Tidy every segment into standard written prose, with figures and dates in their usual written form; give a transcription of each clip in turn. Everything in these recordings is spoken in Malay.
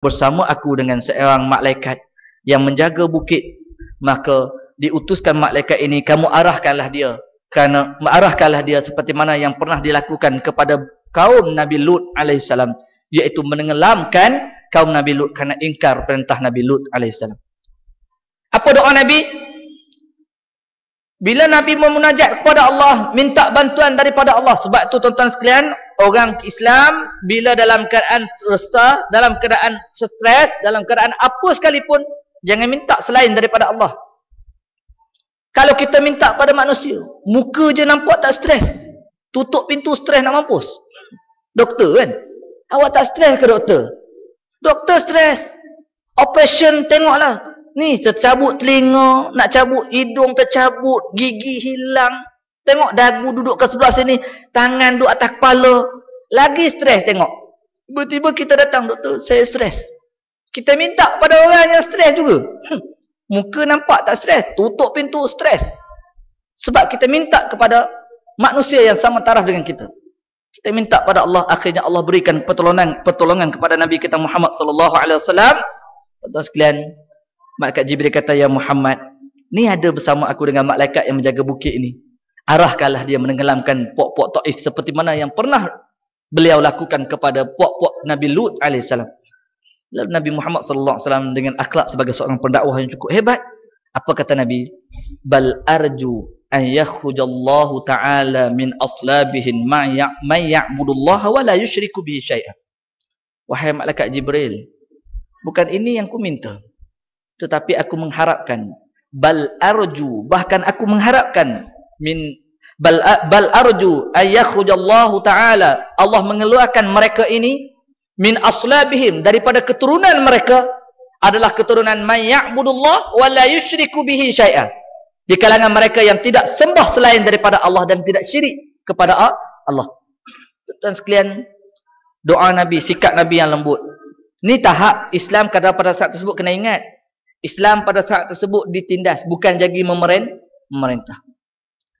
bersama aku dengan seorang malaikat yang menjaga bukit, maka diutuskan malaikat ini, kamu arahkanlah dia, kerana arahkanlah dia seperti mana yang pernah dilakukan kepada kaum Nabi Lut alaihissalam, iaitu menenggelamkan kaum Nabi Lut kerana ingkar perintah Nabi Lut alaihissalam. Apa doa Nabi? Bila Nabi memunajat kepada Allah, minta bantuan daripada Allah. Sebab tu tuan-tuan sekalian, orang Islam bila dalam keadaan resah, dalam keadaan stres, dalam keadaan apa sekalipun, jangan minta selain daripada Allah. Kalau kita minta pada manusia, muka je nampak tak stres, tutup pintu stres nak mampus. Doktor kan, awak tak stres ke doktor? Doktor stres. Operation tengoklah, ni tercabut telinga, nak cabut hidung tercabut, gigi hilang, tengok dagu duduk ke sebelah sini, tangan duduk atas kepala, lagi stres tengok. Tiba-tiba kita datang, doktor saya stres. Kita minta pada orang yang stres juga. Muka nampak tak stres, tutup pintu stres. Sebab kita minta kepada manusia yang sama taraf dengan kita. Kita minta pada Allah, akhirnya Allah berikan pertolongan kepada Nabi kita Muhammad sallallahu alaihi wasallam. Tuan-tuan sekalian, malaikat Jibril kata, ya Muhammad, ni ada bersama aku dengan malaikat yang menjaga bukit ini. Arahkanlah dia menenggelamkan puak-puak Taif seperti mana yang pernah beliau lakukan kepada puak-puak Nabi Lut alaihissalam. Lalu Nabi Muhammad sallallahu alaihi wasallam dengan akhlak sebagai seorang pendakwah yang cukup hebat, apa kata Nabi? Bal arju an yakhrujallahu ta'ala min aslabihin man ya'budullaha wa la yusyriku bihi syai'an. Wahai malaikat Jibril, bukan ini yang ku minta, tetapi aku mengharapkan, bal arju, bahkan aku mengharapkan, bal arju an yakhrujallahu ta'ala, Allah mengeluarkan mereka ini min aslabihim, daripada keturunan mereka adalah keturunan man ya'budullah wa la yusyriku bihi syai'an, di kalangan mereka yang tidak sembah selain daripada Allah dan tidak syirik kepada Allah. Tuan sekalian, doa Nabi, sikap Nabi yang lembut. Ni tahap Islam pada saat tersebut kena ingat. Islam pada saat tersebut ditindas, bukan jadi memerintah.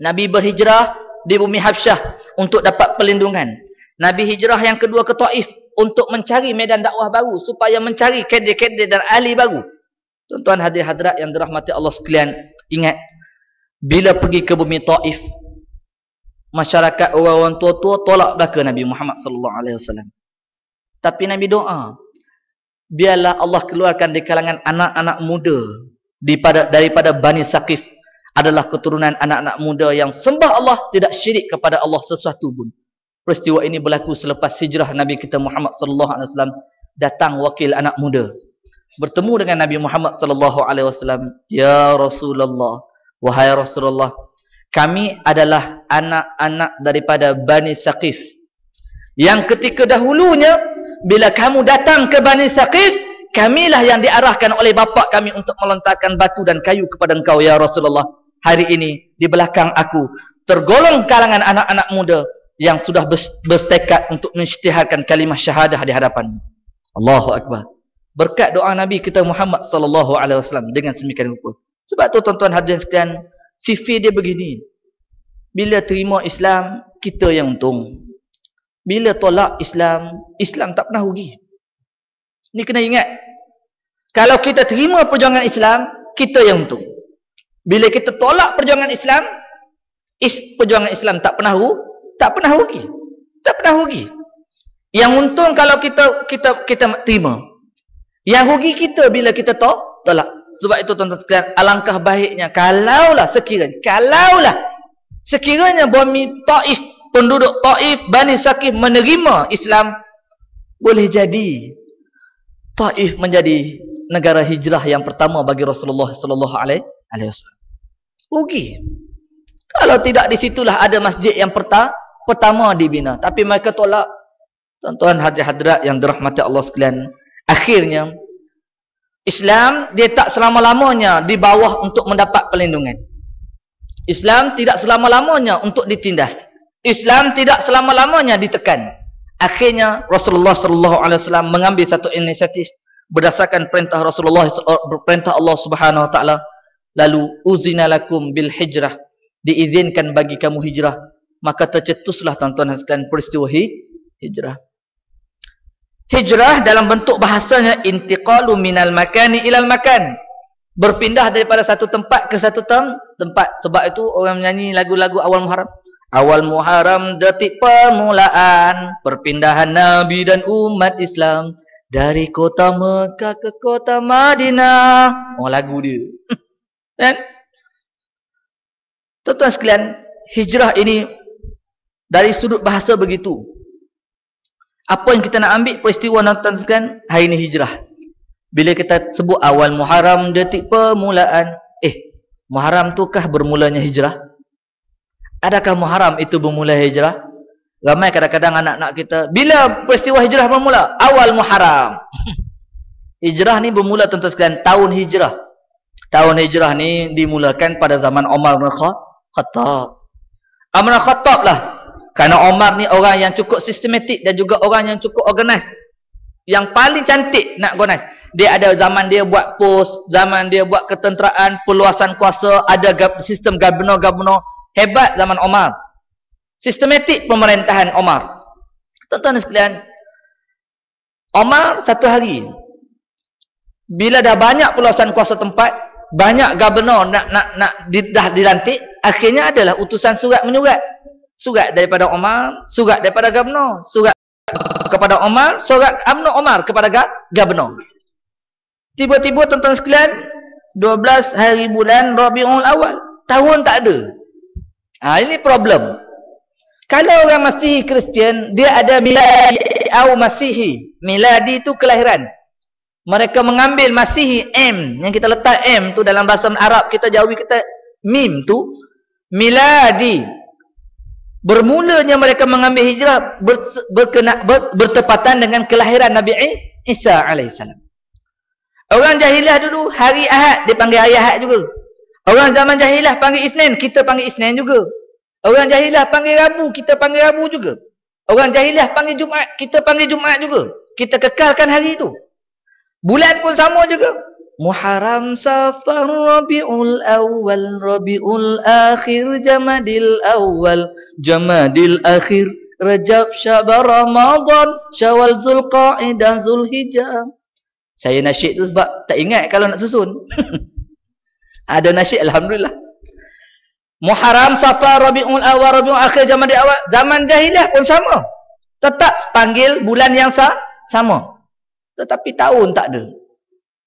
Nabi berhijrah di bumi Habsyah untuk dapat perlindungan. Nabi hijrah yang kedua ke Taif untuk mencari medan dakwah baru, supaya mencari kader-kader dan ahli baru. Tuan-tuan hadirin-hadirat yang dirahmati Allah sekalian, ingat, bila pergi ke bumi Taif, masyarakat orang-orang tua-tua tolak belaka Nabi Muhammad sallallahu alaihi wasallam. Tapi Nabi doa, biarlah Allah keluarkan di kalangan anak-anak muda daripada Bani Saqif, adalah keturunan anak-anak muda yang sembah Allah, tidak syirik kepada Allah sesuatu pun. Peristiwa ini berlaku selepas hijrah Nabi kita Muhammad sallallahu alaihi wasallam. Datang wakil anak muda bertemu dengan Nabi Muhammad sallallahu alaihi wasallam. Ya Rasulullah, wahai Rasulullah, kami adalah anak-anak daripada Bani Saqif, yang ketika dahulunya bila kamu datang ke Bani Saqif, kamilah yang diarahkan oleh bapa kami untuk melontarkan batu dan kayu kepada engkau ya Rasulullah. Hari ini di belakang aku tergolong kalangan anak-anak muda yang sudah bertekad untuk mensytiharkan kalimah syahadah di hadapan. Allahu Akbar. Berkat doa Nabi kita Muhammad sallallahu alaihi wasallam dengan semikian rupa. Sebab tu tuan-tuan hadirin sekalian, sifir dia begini. Bila terima Islam, kita yang untung. Bila tolak Islam, Islam tak pernah rugi. Ni kena ingat. Kalau kita terima perjuangan Islam, kita yang untung. Bila kita tolak perjuangan Islam, perjuangan Islam tak pernah rugi. Tak pernah rugi. Yang untung kalau kita terima. Yang rugi kita bila kita tolak. Sebab itu tuan-tuan sekalian, alangkah baiknya kalaulah sekiranya bumi Taif, penduduk Taif, Bani Saqif menerima Islam, boleh jadi Taif menjadi negara hijrah yang pertama bagi Rasulullah sallallahu alaihi wasallam. Rugi. Kalau tidak, di situlah ada masjid yang pertama dibina, tapi mereka tolak. Tuan-tuan hadirat yang dirahmati Allah sekalian, akhirnya Islam dia tak selama-lamanya di bawah untuk mendapat perlindungan. Islam tidak selama-lamanya untuk ditindas. Islam tidak selama-lamanya ditekan. Akhirnya Rasulullah sallallahu alaihi wasallam mengambil satu inisiatif berdasarkan perintah Rasulullah, perintah Allah Subhanahu wa taala. Lalu uzina lakum bil hijrah, diizinkan bagi kamu hijrah. Maka tercetuslah tuan-tuan sekalian peristiwa hijrah. Hijrah dalam bentuk bahasanya intiqalu minal makani ilal makan. Berpindah daripada satu tempat ke satu tempat. Sebab itu orang menyanyi lagu-lagu awal Muharram. Awal Muharram detik permulaan perpindahan Nabi dan umat Islam dari kota Mekah ke kota Madinah. Oh, lagu dia. Kan? Tuan-tuan sekalian, hijrah ini dari sudut bahasa begitu. Apa yang kita nak ambil peristiwa tuan-tuan sekalian? Hari ini hijrah. Bila kita sebut awal Muharram detik permulaan, Muharram tu kah bermulanya hijrah? Adakah Muharram itu bermula hijrah? Ramai kadang-kadang anak-anak kita, bila peristiwa hijrah bermula? Awal Muharram. Hijrah ni bermula tuan-tuan sekalian tahun hijrah. Tahun hijrah ni dimulakan pada zaman Umar bin Khattab. Umar bin Khattab lah. Kerana Umar ni orang yang cukup sistematik dan juga orang yang cukup organize. Yang paling cantik nak organize. Dia ada zaman dia buat pos, zaman dia buat ketenteraan, peluasan kuasa, ada sistem gubernur-gubernur. Hebat zaman Umar. Sistematik pemerintahan Umar. Tuan-tuan sekalian, Umar satu hari, bila dah banyak peluasan kuasa tempat, banyak gubernur dah dilantik, akhirnya adalah utusan surat menyurat. Surat daripada Umar, surat daripada gubernur, surat kepada Umar, surat Umar kepada gubernur. Tiba-tiba tuan-tuan sekalian, 12 hari bulan Rabiul Awal, tahun tak ada. Ini problem. Kalau orang Masihi Kristian, dia ada miladi atau Masihi. Miladi itu kelahiran. Mereka mengambil Masihi M, yang kita letak M tu dalam bahasa Arab kita Jawi kita mim tu miladi. Bermulanya mereka mengambil hijrah bertepatan dengan kelahiran Nabi Isa alaihissalam. Orang jahiliah dulu hari Ahad dia panggil hari Ahad juga. Orang zaman jahiliah panggil Isnin, kita panggil Isnin juga. Orang jahiliah panggil Rabu, kita panggil Rabu juga. Orang jahiliah panggil Jumaat, kita panggil Jumaat juga. Kita kekalkan hari itu. Bulan pun sama juga. Muharram, Safar, Rabiul Awal, Rabiul Akhir, Jamadil Awal, Jamadil Akhir, Rajab, Syaban, Ramadan, Syawal, Zulqaidah, Zulhijjah. Saya nasyid tu sebab tak ingat kalau nak susun. Ada nasyid, alhamdulillah. Muharram, Safar, Rabiul Awal, Rabiul Akhir, Jamadil Awal. Zaman jahiliah pun sama. Tetap panggil bulan yang sama. Tetapi tahun tak ada.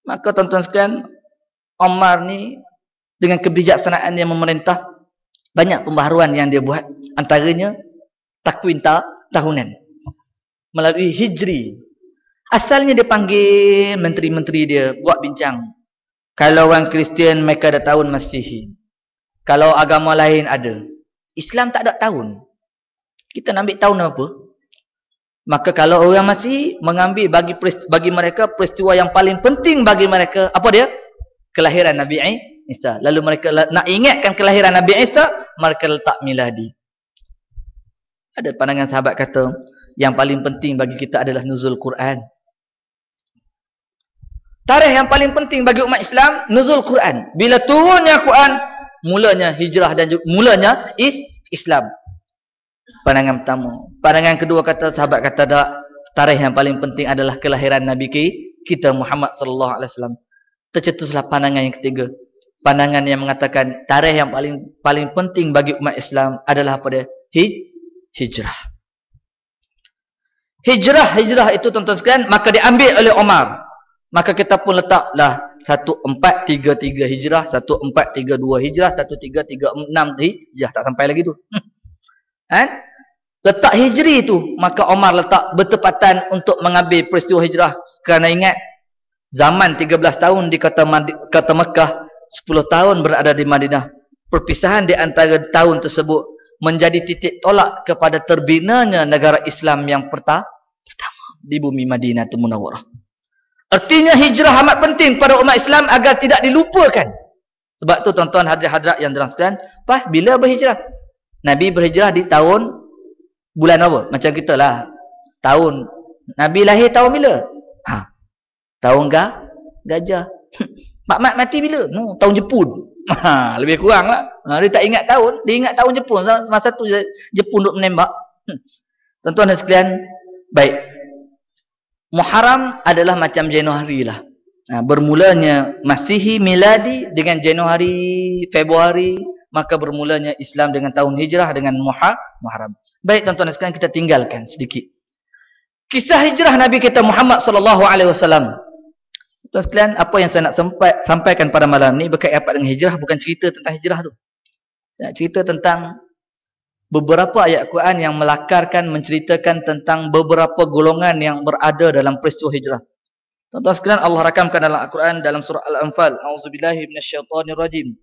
Maka tuan-tuan sekalian, Umar ni dengan kebijaksanaan yang memerintah, banyak pembaharuan yang dia buat. Antaranya takwin tahunan melalui hijri. Asalnya dia panggil menteri-menteri dia buat bincang. Kalau orang Kristian mereka ada tahun Masihi. Kalau agama lain ada. Islam tak ada tahun. Kita nak ambil tahun apa? Maka kalau orang Masihi mengambil bagi mereka peristiwa yang paling penting bagi mereka, apa dia? Kelahiran Nabi Isa. Lalu mereka nak ingatkan kelahiran Nabi Isa, mereka letak miladi. Ada pandangan sahabat kata, yang paling penting bagi kita adalah nuzul Quran. Tarikh yang paling penting bagi umat Islam, nuzul Quran. Bila turunnya Quran, mulanya hijrah dan mulanya Islam. Pandangan pertama. Pandangan kedua kata sahabat kata tak, tarikh yang paling penting adalah kelahiran Nabi kita Muhammad sallallahu alaihi wasallam. Tercetuslah pandangan yang ketiga. Pandangan yang mengatakan tarikh yang paling penting bagi umat Islam adalah apa dia? Hijrah. Hijrah itu tuan-tuan sekalian, maka diambil oleh Umar. Maka kita pun letaklah 1433 Hijrah, 1432 Hijrah, 1336 Hijrah, tak sampai lagi tu. Letak hijri itu, maka Umar letak bertepatan untuk mengambil peristiwa hijrah. Kerana ingat, zaman 13 tahun di kota Mekah, 10 tahun berada di Madinah. Perpisahan di antara tahun tersebut menjadi titik tolak kepada terbinanya negara Islam yang pertama di bumi Madinatul Munawwarah. Artinya hijrah amat penting pada umat Islam agar tidak dilupakan. Sebab tu tuan-tuan hadirat-hadirat yang dirahmati, bila berhijrah? Nabi berhijrah di tahun bulan apa? Macam kita lah. Tahun Nabi lahir tahun bila? Tahun gajah. Mak Mat mati bila? Tahun Jepun. Lebih kurang lah. Dia tak ingat tahun, dia ingat tahun Jepun. Masa tu Jepun duk menembak. Tuan-tuan dan sekalian, baik. Muharram adalah macam Januari lah. Bermulanya Masihi miladi dengan Januari, Februari, maka bermulanya Islam dengan tahun Hijrah dengan Muharram. Baik tuan-tuan sekalian, kita tinggalkan sedikit kisah hijrah Nabi kita Muhammad sallallahu alaihi wasallam. Tuan sekalian, apa yang saya nak sampaikan pada malam ni berkaitan dengan hijrah, bukan cerita tentang hijrah tu. Saya nak cerita tentang beberapa ayat Quran yang melakarkan, menceritakan tentang beberapa golongan yang berada dalam peristiwa hijrah. Tuan-tuan sekalian, Allah rakamkan dalam Al-Quran dalam surah Al-Anfal, A'udzubillahi minasyaitonirrajim.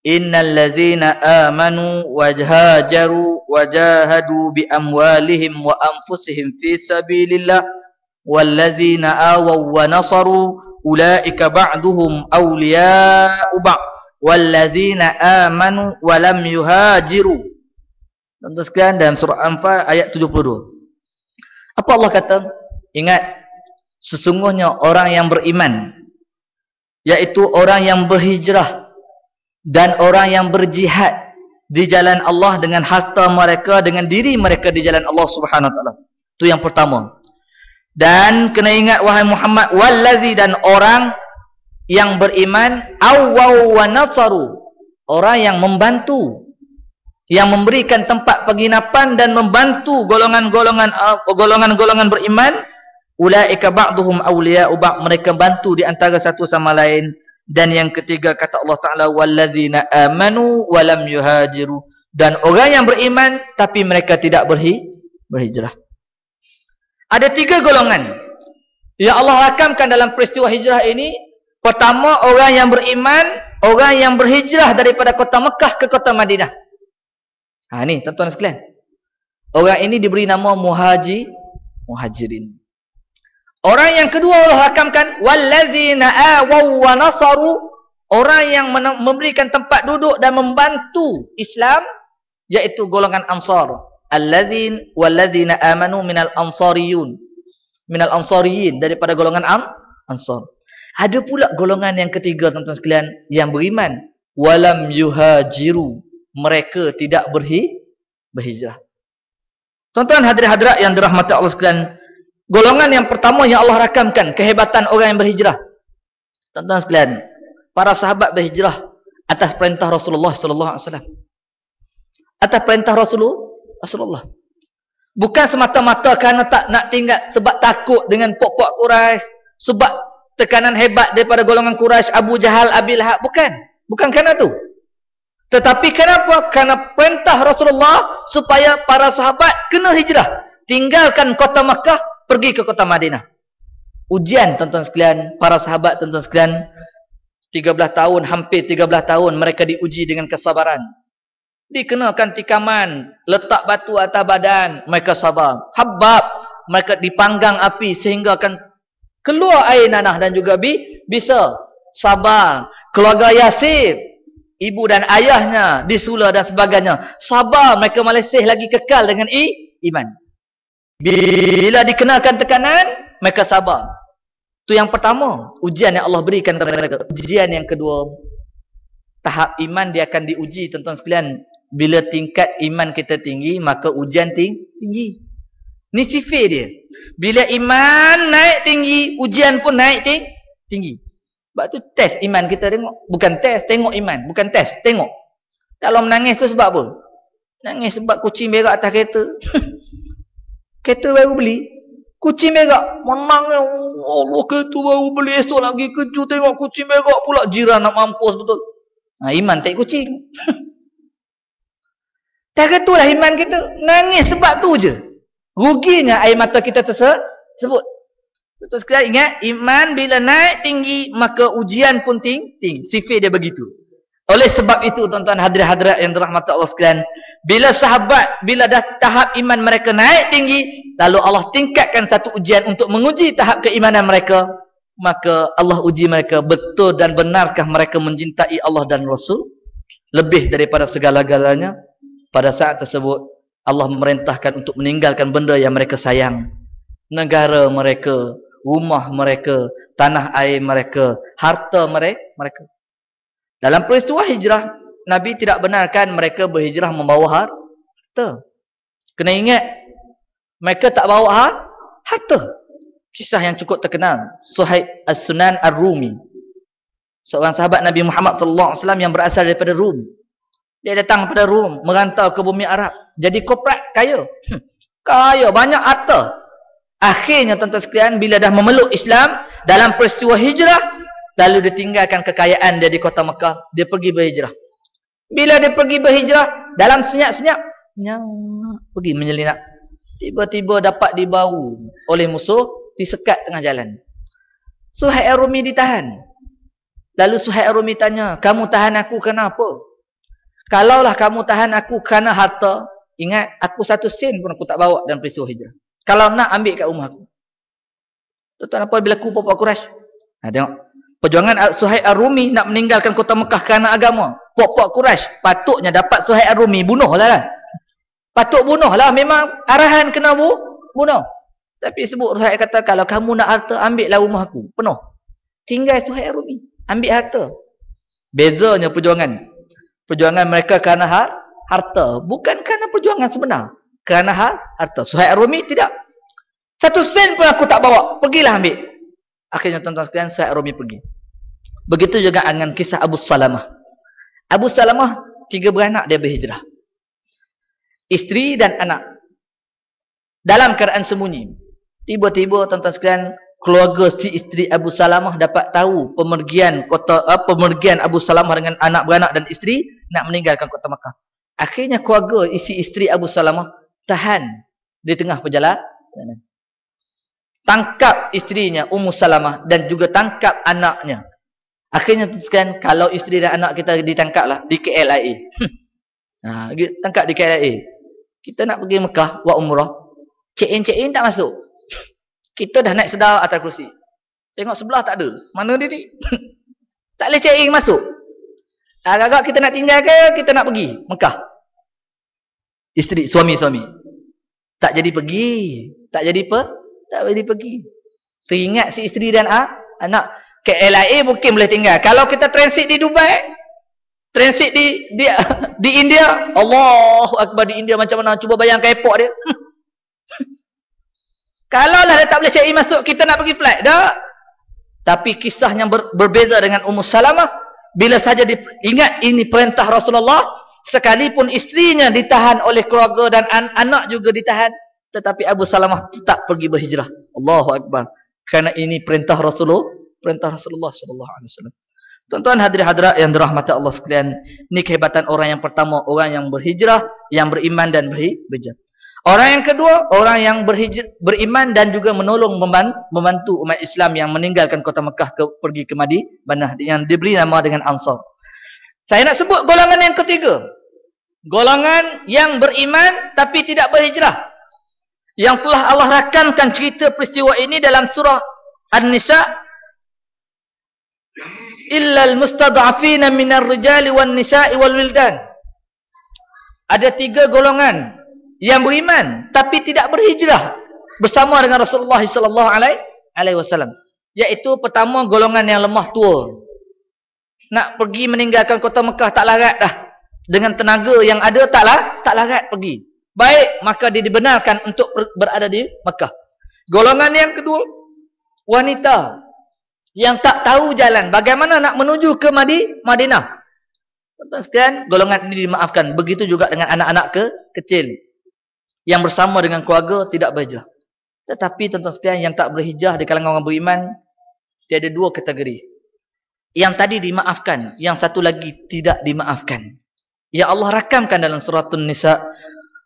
Innal ladzina amanu wajhajaru wajahadu bi amwalihim wa anfusihim fi sabilillah wal ladzina awaw wa nasaru ulaika ba'duhum awliya'u ba'd wal ladzina amanu wa lam yuhajiru. Tuan-tuan sekalian, dalam surah Al-Anfal ayat 72. Apa Allah kata? Ingat, sesungguhnya orang yang beriman, yaitu orang yang berhijrah dan orang yang berjihad di jalan Allah dengan harta mereka, dengan diri mereka di jalan Allah Subhanahu wa taala. Itu yang pertama. Dan kena ingat wahai Muhammad, wallazi, dan orang yang beriman, awwaw wa nasaru, orang yang membantu, yang memberikan tempat penginapan dan membantu golongan-golongan beriman. Ulaika ba'duhum awliya'u ba'd, mereka bantu di antara satu sama lain. Dan yang ketiga kata Allah Ta'ala, walladzina amanu wa lam yuhajiru, dan orang yang beriman tapi mereka tidak berhijrah. Ada 3 golongan yang Allah rakamkan dalam peristiwa hijrah ini. Pertama, orang yang beriman, orang yang berhijrah daripada kota Mekah ke kota Madinah. Ni tuan-tuan sekalian, orang ini diberi nama muhajirin. Orang yang kedua Allah rakamkan, walladzina awaw wa nasaru, orang yang memberikan tempat duduk dan membantu Islam, yaitu golongan Ansar. Walladzina amanu minal ansariyin, daripada golongan Ansar. Ada pula golongan yang ketiga tuan-tuan sekalian, yang beriman, walam yuhajiru, mereka tidak berhijrah. Tuan-tuan hadirin-hadirat yang dirahmati Allah sekalian, golongan yang pertama yang Allah rakamkan kehebatan orang yang berhijrah. Tuan-tuan sekalian, para sahabat berhijrah atas perintah Rasulullah sallallahu alaihi wasallam. Atas perintah Rasulullah. Bukan semata-mata kerana tak nak tinggal sebab takut dengan puak-puak Quraisy, sebab tekanan hebat daripada golongan Quraisy, Abu Jahal, Abi Lahab, bukan kerana tu. Tetapi kenapa? Kerana perintah Rasulullah supaya para sahabat kena hijrah, tinggalkan kota Makkah, pergi ke kota Madinah. Ujian tuan-tuan sekalian, para sahabat tuan-tuan sekalian, 13 tahun, hampir 13 tahun mereka diuji dengan kesabaran. Dikenakan tikaman, letak batu atas badan, mereka sabar. Habab, mereka dipanggang api sehingga akan keluar air nanah dan juga bisa. Sabar. Keluarga Yasir, ibu dan ayahnya disula dan sebagainya, sabar, mereka masih lagi kekal dengan iman. Bila dikenakan tekanan, mereka sabar. Itu yang pertama, ujian yang Allah berikan kepada mereka. Ujian yang kedua, tahap iman dia akan diuji tuan-tuan sekalian. Bila tingkat iman kita tinggi, maka ujian tinggi. Ni sifat dia. Bila iman naik tinggi, ujian pun naik tinggi. Sebab tu test iman kita tengok. Bukan test, tengok iman. Bukan test, tengok. Kalau menangis tu sebab apa? Nangis sebab kucing berak atas kereta. Kereta baru beli, kucing berak, menang ya Allah, kereta baru beli, esok lagi kerja tengok kucing berak pula, jiran nak mampus betul. Iman tak kucing. Cara itulah iman kita, nangis sebab tu je. Ruginya air mata kita tersebut. Terus sekalian ingat, iman bila naik tinggi, maka ujian pun tinggi. Sifat dia begitu. Oleh sebab itu tuan-tuan hadirat-hadirat yang dirahmati Allah sekalian, bila sahabat, bila dah tahap iman mereka naik tinggi, lalu Allah tingkatkan satu ujian untuk menguji tahap keimanan mereka, maka Allah uji mereka, betul dan benarkah mereka mencintai Allah dan Rasul lebih daripada segala-galanya. Pada saat tersebut Allah memerintahkan untuk meninggalkan benda yang mereka sayang, negara mereka, rumah mereka, tanah air mereka, harta mereka. Dalam peristiwa hijrah, Nabi tidak benarkan mereka berhijrah membawa harta. Kena ingat, mereka tak bawa harta. Kisah yang cukup terkenal, Suhaib As-Sunan Ar-Rumi. Seorang sahabat Nabi Muhammad SAW yang berasal daripada Rum. Dia datang pada Rum, merantau ke bumi Arab. Jadi korporat, kaya. Kaya, banyak harta. Akhirnya tuan-tuan sekalian, bila dah memeluk Islam, dalam peristiwa hijrah, lalu dia tinggalkan kekayaan dia di kota Mekah. Dia pergi berhijrah. Bila dia pergi berhijrah, dalam senyap-senyap, pergi menyelinap. Tiba-tiba dapat dibawa oleh musuh, disekat tengah jalan. Suhaib Ar-Rumi ditahan. Lalu Suhaib Ar-Rumi tanya, kamu tahan aku kenapa? Kalaulah kamu tahan aku kerana harta, ingat, aku 1 sen pun aku tak bawa dalam peristiwa hijrah. Kalau nak, ambil kat rumah aku. Tuan-tuan, apa bila aku Puak Quraisy? Tengok. Perjuangan Suhaib Ar-Rumi nak meninggalkan kota Mekah kerana agama. Puak Quraisy patutnya dapat Suhaib Ar-Rumi, bunuhlah kan. Patut bunuhlah, memang arahan kena bunuh. Tapi sebut Suhaib kata, kalau kamu nak harta, ambillah rumah aku, penuh. Tinggal Suhaib Ar-Rumi, ambil harta. Bezanya perjuangan. Perjuangan mereka kerana harta. Bukan kerana perjuangan sebenar. Kerana harta. Suhaib Ar-Rumi tidak. 1 sen pun aku tak bawa. Pergilah ambil. Akhirnya tuan-tuan sekalian, Suhaib Ar-Rumi pergi. Begitu juga dengan kisah Abu Salamah. Abu Salamah 3 beranak dia berhijrah. Isteri dan anak. Dalam keadaan sembunyi. Tiba-tiba tuan-tuan sekalian, keluarga si isteri Abu Salamah dapat tahu pemergian Abu Salamah dengan anak beranak dan isteri nak meninggalkan kota Makkah. Akhirnya keluarga isi isteri Abu Salamah tahan di tengah perjalanan. Tangkap isterinya Ummu Salamah dan juga tangkap anaknya. Akhirnya tuan-tuan, kalau isteri dan anak kita ditangkaplah di KLIA. Tangkap di KLIA. Kita nak pergi Mekah buat umrah. Check-in tak masuk. Kita dah naik sedar atas kursi. Tengok sebelah tak ada. Mana dia ni? Tak boleh check-in masuk. Agak-agak kita nak tinggal ke kita nak pergi Mekah? Isteri, suami. Tak jadi pergi. Tak jadi pergi. Teringat si isteri dan anak. KLIA mungkin boleh tinggal. Kalau kita transit di Dubai, transit di India, Allahu Akbar, di India macam mana? Cuba bayangkan airport dia. Kalau lah dia tak boleh check-in masuk, kita nak pergi flight. Tak. Tapi kisahnya berbeza dengan Ummu Salamah. Bila saja ingat ini perintah Rasulullah, sekalipun isterinya ditahan oleh keluarga dan anak juga ditahan, tetapi Abu Salamah tak pergi berhijrah. Allahu Akbar. Kerana ini perintah Rasulullah sallallahu alaihi wasallam. Tuan-tuan hadirin-hadirat yang dirahmati Allah sekalian, ini kehebatan orang yang pertama, orang yang berhijrah, yang beriman dan berhijrah. Orang yang kedua, orang yang beriman dan juga menolong membantu umat Islam yang meninggalkan kota Mekah pergi ke Madinah, yang diberi nama dengan Ansar. Saya nak sebut golongan yang ketiga. Golongan yang beriman tapi tidak berhijrah. Yang telah Allah rakamkan cerita peristiwa ini dalam surah An-Nisa. Illal mustad'afina minar rijali wan nisa'i wal wildan. Ada 3 golongan yang beriman tapi tidak berhijrah bersama dengan Rasulullah sallallahu alaihi wasallam, iaitu pertama golongan yang lemah tua, nak pergi meninggalkan kota Mekah tak larat dah, dengan tenaga yang ada tak larat pergi. Baik, maka dia dibenarkan untuk berada di Mekah. Golongan yang kedua, wanita yang tak tahu jalan bagaimana nak menuju ke Madinah. Tuan-tuan sekalian, golongan ini dimaafkan. Begitu juga dengan anak-anak kecil yang bersama dengan keluarga tidak berhijrah. Tetapi tuan-tuan sekalian, yang tak berhijrah di kalangan orang beriman, dia ada 2 kategori. Yang tadi dimaafkan, yang satu lagi tidak dimaafkan. Ya Allah rakamkan dalam surah An-Nisa,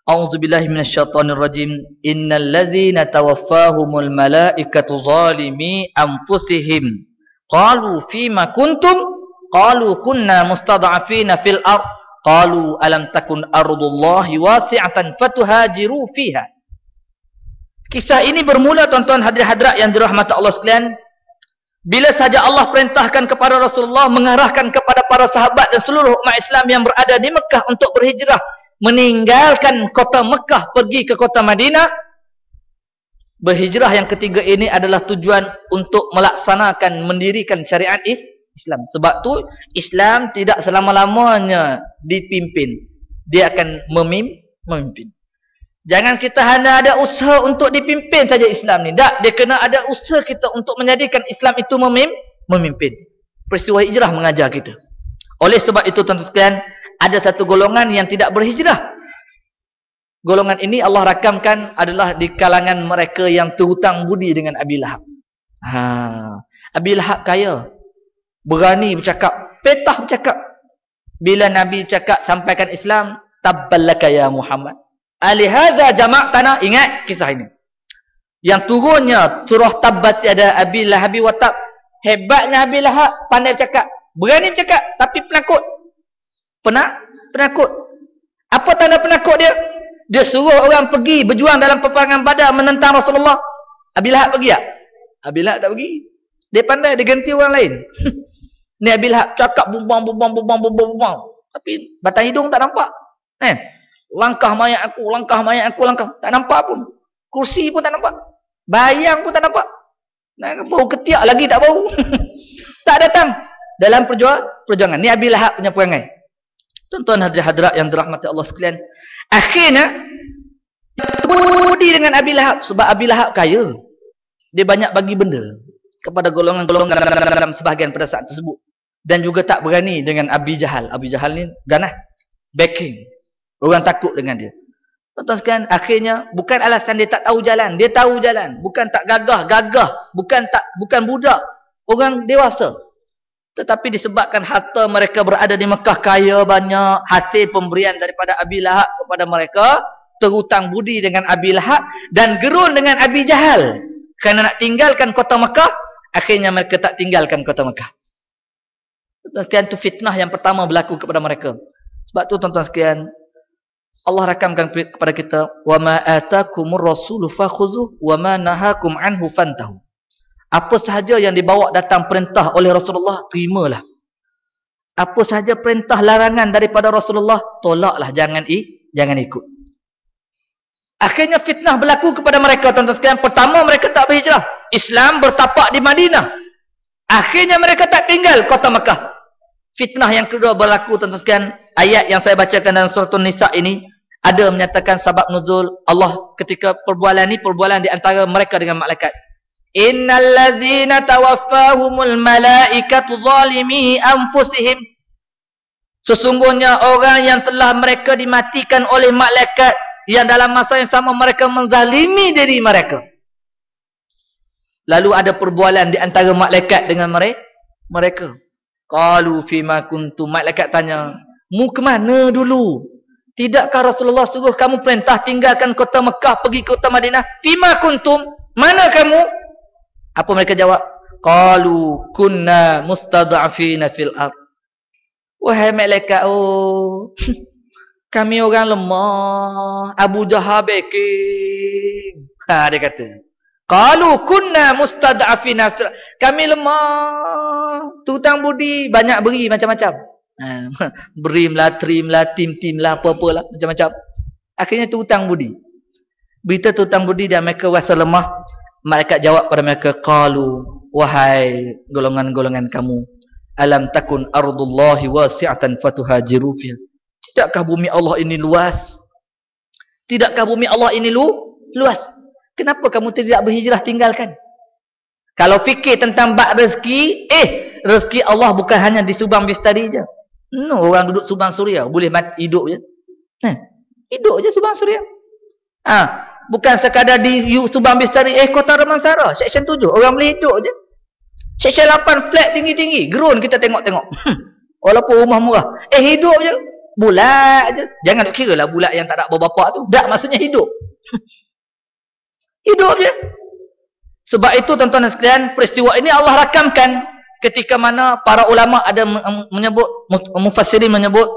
A'udzubillahi minasyaitonirrajim, innal ladzina tawaffahumul malaikatu zalimi anfusihim qalu fima kuntum qalu kunna mustad'afina fil ardh qalu alam takun ardullahi wasi'atan fatuhajiru fiha. Kisah ini bermula tuan-tuan hadirat yang dirahmati Allah sekalian, bila saja Allah perintahkan kepada Rasulullah mengarahkan kepada para sahabat dan seluruh umat Islam yang berada di Mekah untuk berhijrah, meninggalkan kota Mekah pergi ke kota Madinah. Berhijrah yang ketiga ini adalah tujuan untuk melaksanakan, mendirikan syariat Islam. Sebab tu Islam tidak selama-lamanya dipimpin, dia akan memimpin. Jangan kita hanya ada usaha untuk dipimpin saja Islam ni. Tak, dia kena ada usaha kita untuk menjadikan Islam itu memimpin. Peristiwa hijrah mengajar kita. Oleh sebab itu tuan-tuan sekalian, ada satu golongan yang tidak berhijrah. Golongan ini Allah rakamkan adalah di kalangan mereka yang terhutang budi dengan Abi Lahab. Abi Lahab kaya. Berani bercakap, petah bercakap. Bila Nabi bercakap sampaikan Islam, tabballaka ya Muhammad. Alihadza jama'tana, ingat kisah ini. Yang turunnya surah Tabbat ada Abi Lahab wa Tab. Hebatnya Abi Lahab, pandai bercakap, berani bercakap, tapi penakut. Penakut. Apa tanda penakut dia? Dia suruh orang pergi berjuang dalam peperangan Badar menentang Rasulullah. Abi Lahab pergi tak? Abi Lahab tak pergi. Dia pandai, dia ganti orang lain. Ni Abi Lahab cakap bumbang. Tapi batang hidung tak nampak. Langkah mayat aku. Tak nampak pun. Kursi pun tak nampak. Bayang pun tak nampak. Bau ketiak lagi tak bau. Tak datang dalam perjuangan. Ni Abi Lahab punya perangai. Tuan-tuan hadirat yang dirahmati Allah sekalian. Akhirnya budi dengan Abi Lahab. Sebab Abi Lahab kaya. Dia banyak bagi benda kepada golongan-golongan dalam sebahagian pada saat tersebut. Dan juga tak berani dengan Abi Jahal. Abi Jahal ni ganas. Backing. Orang takut dengan dia. Tuan-tuan sekalian, akhirnya bukan alasan dia tak tahu jalan. Dia tahu jalan. Bukan tak gagah. Bukan budak. Orang dewasa. Tetapi disebabkan harta mereka berada di Mekah kaya banyak. Hasil pemberian daripada Abi Lahab kepada mereka. Terhutang budi dengan Abi Lahab. Dan gerun dengan Abi Jahal. Kerana nak tinggalkan kota Mekah. Akhirnya mereka tak tinggalkan kota Mekah. Tuan-tuan sekalian, itu fitnah yang pertama berlaku kepada mereka. Sebab tu tuan-tuan sekalian, Allah rakamkan kepada kita, wa ma atakumur rasulu fakhuzuh wa ma nahakum anhu fantahu. Apa sahaja yang dibawa datang perintah oleh Rasulullah, terimalah. Apa sahaja perintah larangan daripada Rasulullah, tolaklah, jangan ikut. Akhirnya fitnah berlaku kepada mereka tuan-tuan sekalian. Pertama mereka tak berhijrah. Islam bertapak di Madinah. Akhirnya mereka tak tinggal kota Mekah. Fitnah yang kedua berlaku tuan-tuan sekalian. Ayat yang saya bacakan dalam surah An-Nisa ini ada menyatakan sebab nuzul Allah ketika perbualan di antara mereka dengan malaikat. Innal ladzina tawaffahumul malaikatu zalimi anfusihim. Sesungguhnya orang yang telah mereka dimatikan oleh malaikat yang dalam masa yang sama mereka menzalimi diri mereka. Lalu ada perbualan di antara malaikat dengan mereka. Qalu fima kuntum. Malaikat tanya, mu ke mana dulu? Tidakkah Rasulullah suruh kamu perintah tinggalkan kota Mekah pergi kota Madinah? Fima kuntum? Mana kamu? Apa mereka jawab? Qalu kunna mustad'afina fil ard. Wahai malaikat, kami orang lemah. Abu Jahal backing. Dia kata. Qalu kunna mustad'afina fil ard. Kami lemah. Hutang budi, banyak beri macam-macam. Berimlah, trimlah, tim-timlah, apa-apalah, macam-macam. Akhirnya tu hutang budi. Berita tu hutang budi dan mereka rasa lemah. Malaikat jawab pada mereka, qalu, wahai golongan-golongan kamu, alam takun ardullahi wasi'atan fatuhajiru fiha. Tidakkah bumi Allah ini luas? Tidakkah bumi Allah ini luas? Kenapa kamu tidak berhijrah tinggalkan? Kalau fikir tentang bab rezeki, rezeki Allah bukan hanya di Subang Bistari je. No, orang duduk Subang Suria boleh mati, hidup je. Hidup je Subang Suria. Bukan sekadar di Subang Bistari, Kota Damansara, Seksyen 7, orang boleh hidup je. Seksyen 8, flat tinggi-tinggi, gerun kita tengok-tengok. Walaupun rumah murah. Hidup je. Bulat je. Jangan duk kira lah bulat yang tak ada bapa tu. Tak, maksudnya hidup. Hidup je. Sebab itu tuan-tuan dan sekalian, peristiwa ini Allah rakamkan ketika mana para ulama ada menyebut, mufassirin menyebut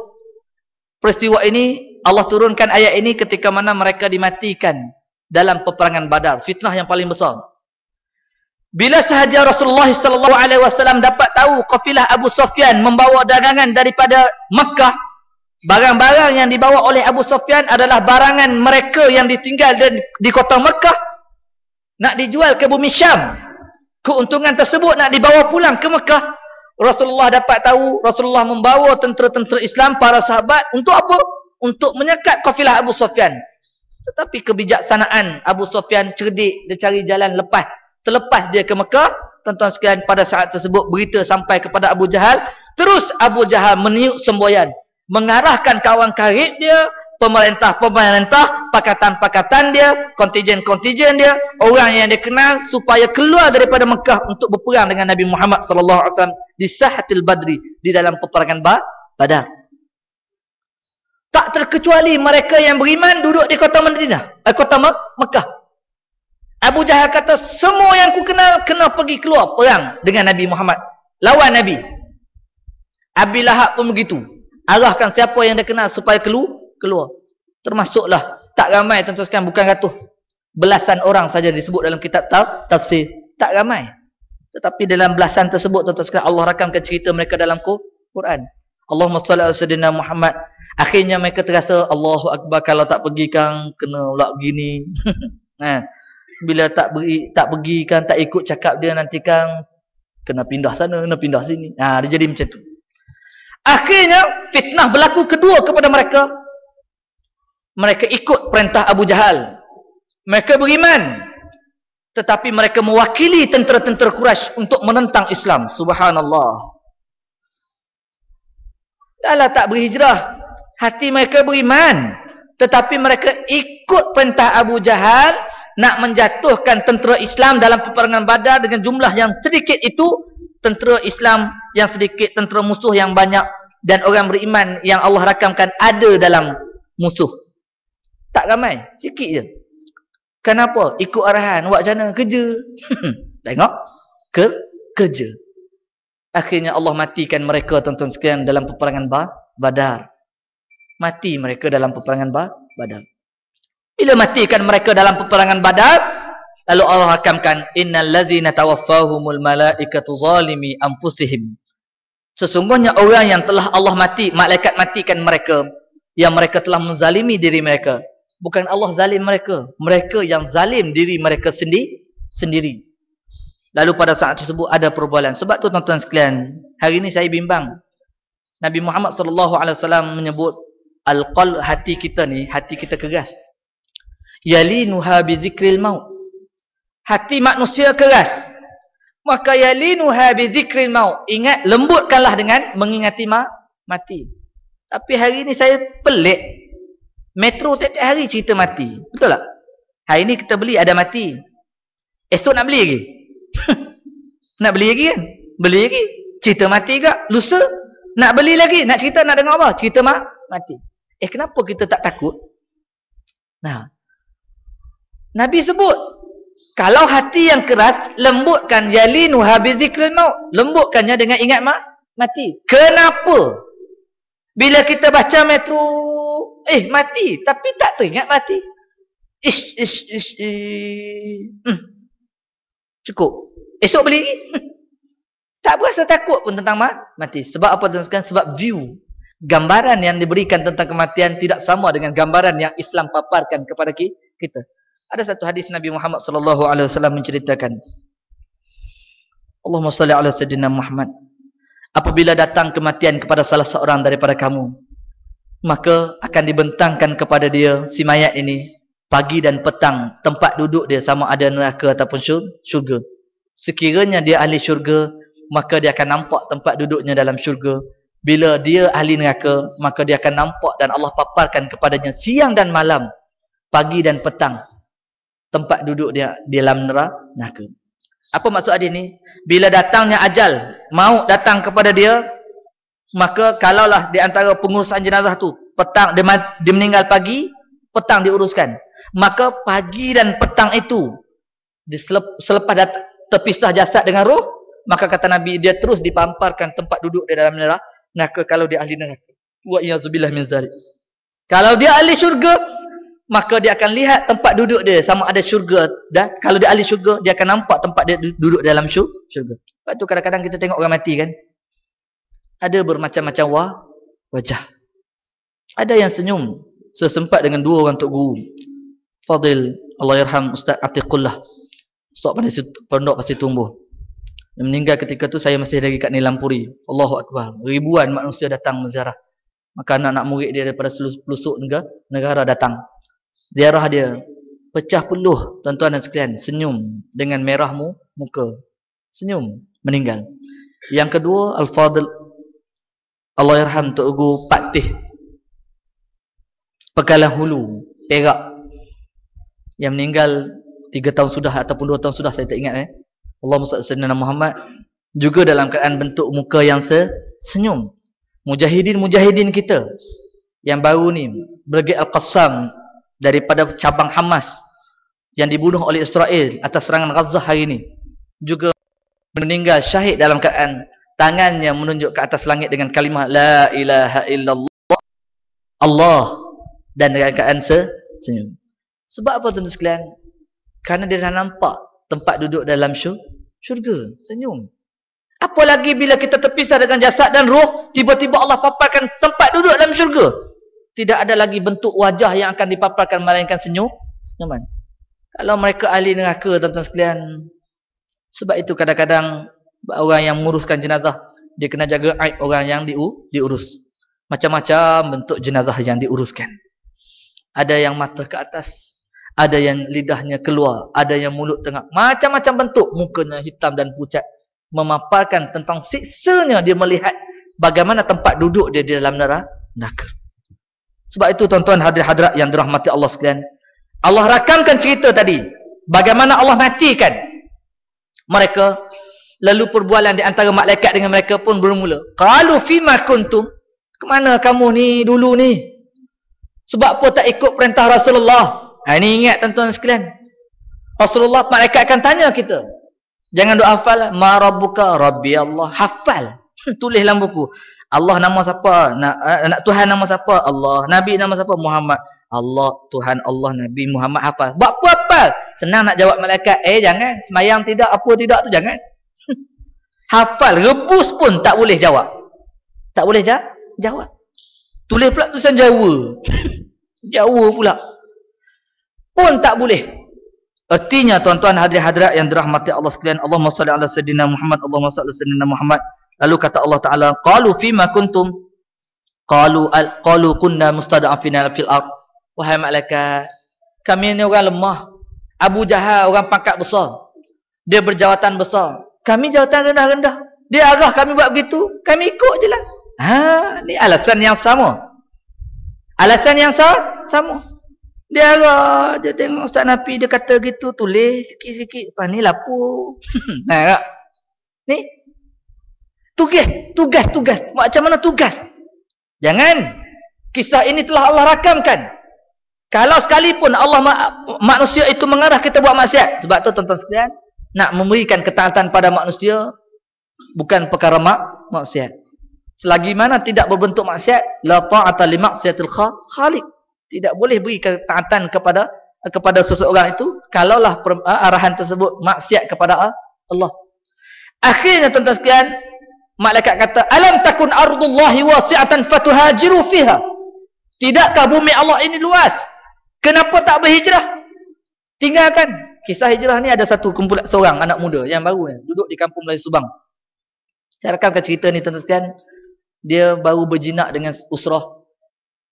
peristiwa ini Allah turunkan ayat ini ketika mana mereka dimatikan dalam peperangan Badar, fitnah yang paling besar. Bila sahaja Rasulullah SAW dapat tahu kafilah Abu Sufyan membawa dagangan daripada Makkah, barang-barang yang dibawa oleh Abu Sufyan adalah barangan mereka yang ditinggal di kota Makkah, nak dijual ke bumi Syam. Keuntungan tersebut nak dibawa pulang ke Mekah. Rasulullah dapat tahu, Rasulullah membawa tentera-tentera Islam, para sahabat, untuk apa? Untuk menyekat kafilah Abu Sufyan. Tetapi kebijaksanaan Abu Sufyan cerdik, dia cari jalan lepas. Terlepas dia ke Mekah, tuan-tuan sekalian, pada saat tersebut berita sampai kepada Abu Jahal. Terus Abu Jahal meniup semboyan, mengarahkan kawan karib dia, pemerintah-pemerintah, pakatan-pakatan dia, kontijen-kontijen dia, orang yang dia kenal, supaya keluar daripada Mekah untuk berperang dengan Nabi Muhammad SAW di Sahatil Badri, di dalam peperangan Badar. Tak terkecuali mereka yang beriman duduk di kota Madinah, kota Mekah. Abu Jahal kata, semua yang ku kenal kena pergi keluar perang dengan Nabi Muhammad, lawan Nabi. Abi Lahab pun begitu, arahkan siapa yang dia kenal supaya keluar. Termasuklah, tak ramai tuan-tuan sekalian, bukan ratus, belasan orang saja disebut dalam kitab tafsir. Tak ramai, tetapi dalam belasan tersebut tuan-tuan sekalian, Allah rakamkan cerita mereka dalam Quran. Allahumma salli ala sayyidina Muhammad. Akhirnya mereka terasa, Allahu Akbar, kalau tak pergi kan kena pula begini. Bila tak pergi kan, tak ikut cakap dia, nanti kan kena pindah sana, kena pindah sini. Dia jadi macam tu. Akhirnya fitnah berlaku kedua kepada mereka. Mereka ikut perintah Abu Jahal. Mereka beriman. Tetapi mereka mewakili tentera-tentera Quraisy untuk menentang Islam. Subhanallah. Dahlah tak berhijrah, hati mereka beriman, tetapi mereka ikut perintah Abu Jahal nak menjatuhkan tentera Islam dalam peperangan Badar dengan jumlah yang sedikit itu. Tentera Islam yang sedikit, tentera musuh yang banyak, dan orang beriman yang Allah rakamkan ada dalam musuh. Tak ramai, sikit je. Kenapa? Ikut arahan, buat macam mana? Kerja. Tengok, kerja. Akhirnya Allah matikan mereka tuan-tuan sekalian dalam peperangan Badar. Mati mereka dalam peperangan Badar. Bila matikan mereka dalam peperangan Badar, lalu Allah hakamkan, innal ladzina tawaffahumul malaikatu zalimi anfusihim. Sesungguhnya orang yang telah Allah malaikat matikan mereka, yang mereka telah menzalimi diri mereka. Bukan Allah zalim mereka, mereka yang zalim diri mereka sendiri. Lalu pada saat tersebut ada perbualan. Sebab tu tuan-tuan sekalian, hari ini saya bimbang. Nabi Muhammad SAW menyebut hati kita ni, hati kita keras. Yalinuha bizikril maut. Hati manusia keras. Maka yalinuha bizikril maut. Ingat, lembutkanlah dengan mengingati mati. Tapi hari ini saya pelik. Metro tiap-tiap hari cerita mati. Betul tak? Hari ini kita beli ada mati. Esok nak beli lagi. Nak beli lagi kan? Beli lagi. Cerita mati ke? Lusa nak beli lagi. Nak cerita, nak dengar apa? Cerita mati. Kenapa kita tak takut? Nabi sebut, kalau hati yang keras, lembutkan yalinuha bizikril maut. Lembutkannya dengan ingat mati. Kenapa? Bila kita baca Metro, mati, tapi tak teringat mati. Cukup. Esok beli lagi. Tak berasa takut pun tentang mati. Sebab apa tuan-tuan? Sebab view, gambaran yang diberikan tentang kematian tidak sama dengan gambaran yang Islam paparkan kepada kita. Ada satu hadis Nabi Muhammad SAW menceritakan, Allahumma salli ala sayyidina Muhammad. Apabila datang kematian kepada salah seorang daripada kamu, maka akan dibentangkan kepada dia, si mayat ini, pagi dan petang tempat duduk dia, sama ada neraka ataupun syurga. Sekiranya dia ahli syurga, maka dia akan nampak tempat duduknya dalam syurga. Bila dia ahli neraka, maka dia akan nampak dan Allah paparkan kepadanya siang dan malam, pagi dan petang, tempat duduk dia di dalam neraka. Apa maksud hadis ni? Bila datangnya ajal, maut datang kepada dia, maka kalaulah di antara pengurusan jenazah tu, petang dia meninggal pagi, petang diuruskan, maka pagi dan petang itu selepas terpisah jasad dengan roh, maka kata Nabi, dia terus dipamparkan tempat duduk di dalam neraka kalau dia ahli neraka. Wa iyazubillah min zalik. Kalau dia ahli syurga, maka dia akan lihat tempat duduk dia sama ada syurga, dan kalau dia ahli syurga, dia akan nampak tempat dia duduk dalam syurga. Sebab tu kadang-kadang kita tengok orang mati kan, ada bermacam-macam wajah. Ada yang senyum sesempat dengan dua orang tok guru, Fadil Allahyarham Ustaz Atiqullah, Ustaz pondok Pasir Tumbuh. Yang meninggal ketika tu saya masih lagi kat Nilampuri. Allahu Akbar. Ribuan manusia datang menziarah. Maka anak-anak murid dia daripada seluruh pelosok negara datang. Ziarah dia. Pecah peluh, tuan-tuan dan sekalian. Senyum dengan merah muka. Senyum, meninggal. Yang kedua, Al-Fadil Allah yarham Tok Guru Patih Pekalan Hulu, Perak, yang meninggal 3 tahun sudah ataupun 2 tahun sudah, saya tak ingat. Allahumma salli ala sayyidina Muhammad. Juga dalam keadaan bentuk muka yang senyum. Mujahidin kita yang baru ni, Brigade Al-Qassam daripada cabang Hamas yang dibunuh oleh Israel atas serangan Gaza hari ini, juga meninggal syahid dalam keadaan tangannya menunjuk ke atas langit dengan kalimah La ilaha illallah Allah, dan dengan keadaan senyum. Sebab apa tuan-tuan sekalian? Kerana dia dah nampak tempat duduk dalam syurga, senyum. Apalagi bila kita terpisah dengan jasad dan roh, tiba-tiba Allah paparkan tempat duduk dalam syurga. Tidak ada lagi bentuk wajah yang akan dipaparkan melainkan senyuman. Kalau mereka ahli neraka, tuan-tuan sekalian. Sebab itu kadang-kadang orang yang menguruskan jenazah, dia kena jaga aib orang yang diurus. Macam-macam bentuk jenazah yang diuruskan. Ada yang mata ke atas, ada yang lidahnya keluar, ada yang mulut tengah. Macam-macam bentuk, mukanya hitam dan pucat. Memaparkan tentang siksanya dia melihat bagaimana tempat duduk dia di dalam neraka. Sebab itu tuan-tuan hadirat yang dirahmati Allah sekalian, Allah rakamkan cerita tadi bagaimana Allah matikan mereka, lalu perbualan di antara malaikat dengan mereka pun bermula. Qalu fima kuntum, ke mana kamu ni dulu ni? Sebab apa tak ikut perintah Rasulullah? Ini ingat tuan-tuan sekalian, Rasulullah, malaikat akan tanya kita. Jangan doa hafal, ma rabbuka, rabbi Allah. Hafal, tulis dalam buku. Allah nama siapa? Tuhan nama siapa? Allah. Nabi nama siapa? Muhammad. Allah, Tuhan Allah, Nabi Muhammad. Hafal. Buat apa hafal? Senang nak jawab malaikat. Jangan. Semayang tidak, apa tidak tu jangan. Hafal. Rebus pun tak boleh jawab. Tak boleh jawab. Tulis pula tulisan Jawa. Jawa pula pun tak boleh. Artinya tuan-tuan hadirat yang dirahmati Allah sekalian, Allahumma salli ala sayyidina Muhammad, Allahumma salli ala sayyidina Muhammad. Lalu kata Allah Taala, qalu fima kuntum? Qalu kunna mustada'afina fil ard. Wahai malaikat, kami ni orang lemah. Abu Jahal orang pangkat besar, dia berjawatan besar, kami jawatan rendah-rendah. Dia arah kami buat begitu, kami ikut je lah. Ni alasan yang sama. Alasan yang sama. Dia arah, dia tengok Ustaz Nafi, dia kata gitu, tulis sikit-sikit. Lepas ni lapu. Nah, ni tugas. Macam mana tugas? Jangan. Kisah ini telah Allah rakamkan. Kalau sekalipun Allah manusia itu mengarah kita buat maksiat. Sebab tu tuan-tuan sekalian, nak memberikan ketaatan pada manusia bukan perkara maksiat. Selagi mana tidak berbentuk maksiat, la ta'ata li maksiatil khaliq. Tidak boleh beri ketaatan kepada seseorang itu kalaulah arahan tersebut maksiat kepada Allah. Akhirnya tuan-tuan sekalian, malaikat kata, alam takun ardullahi wasi'atan fatuhajiru fiha. Tidakkah bumi Allah ini luas? Kenapa tak berhijrah? Tinggalkan. Kisah hijrah ni ada satu kumpulan seorang anak muda yang baru ni, duduk di kampung Melayu Subang. Saya rakamkan cerita ni tuan-tuan sekalian. Dia baru berjinak dengan usrah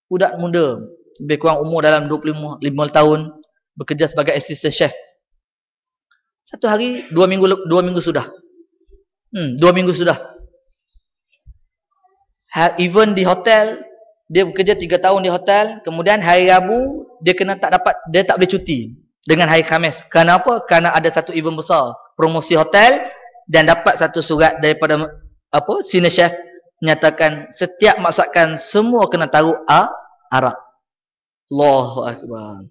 budak muda, lebih kurang umur dalam 25 tahun, bekerja sebagai assistant chef. Satu hari, 2 minggu sudah. 2 minggu sudah. Even di hotel, dia bekerja 3 tahun di hotel, kemudian hari Rabu dia tak boleh cuti dengan hari Khamis. Kenapa? Kerana ada satu event besar, promosi hotel, dan dapat satu surat daripada senior chef menyatakan setiap masakan semua kena taruh arak. Allahu Akbar.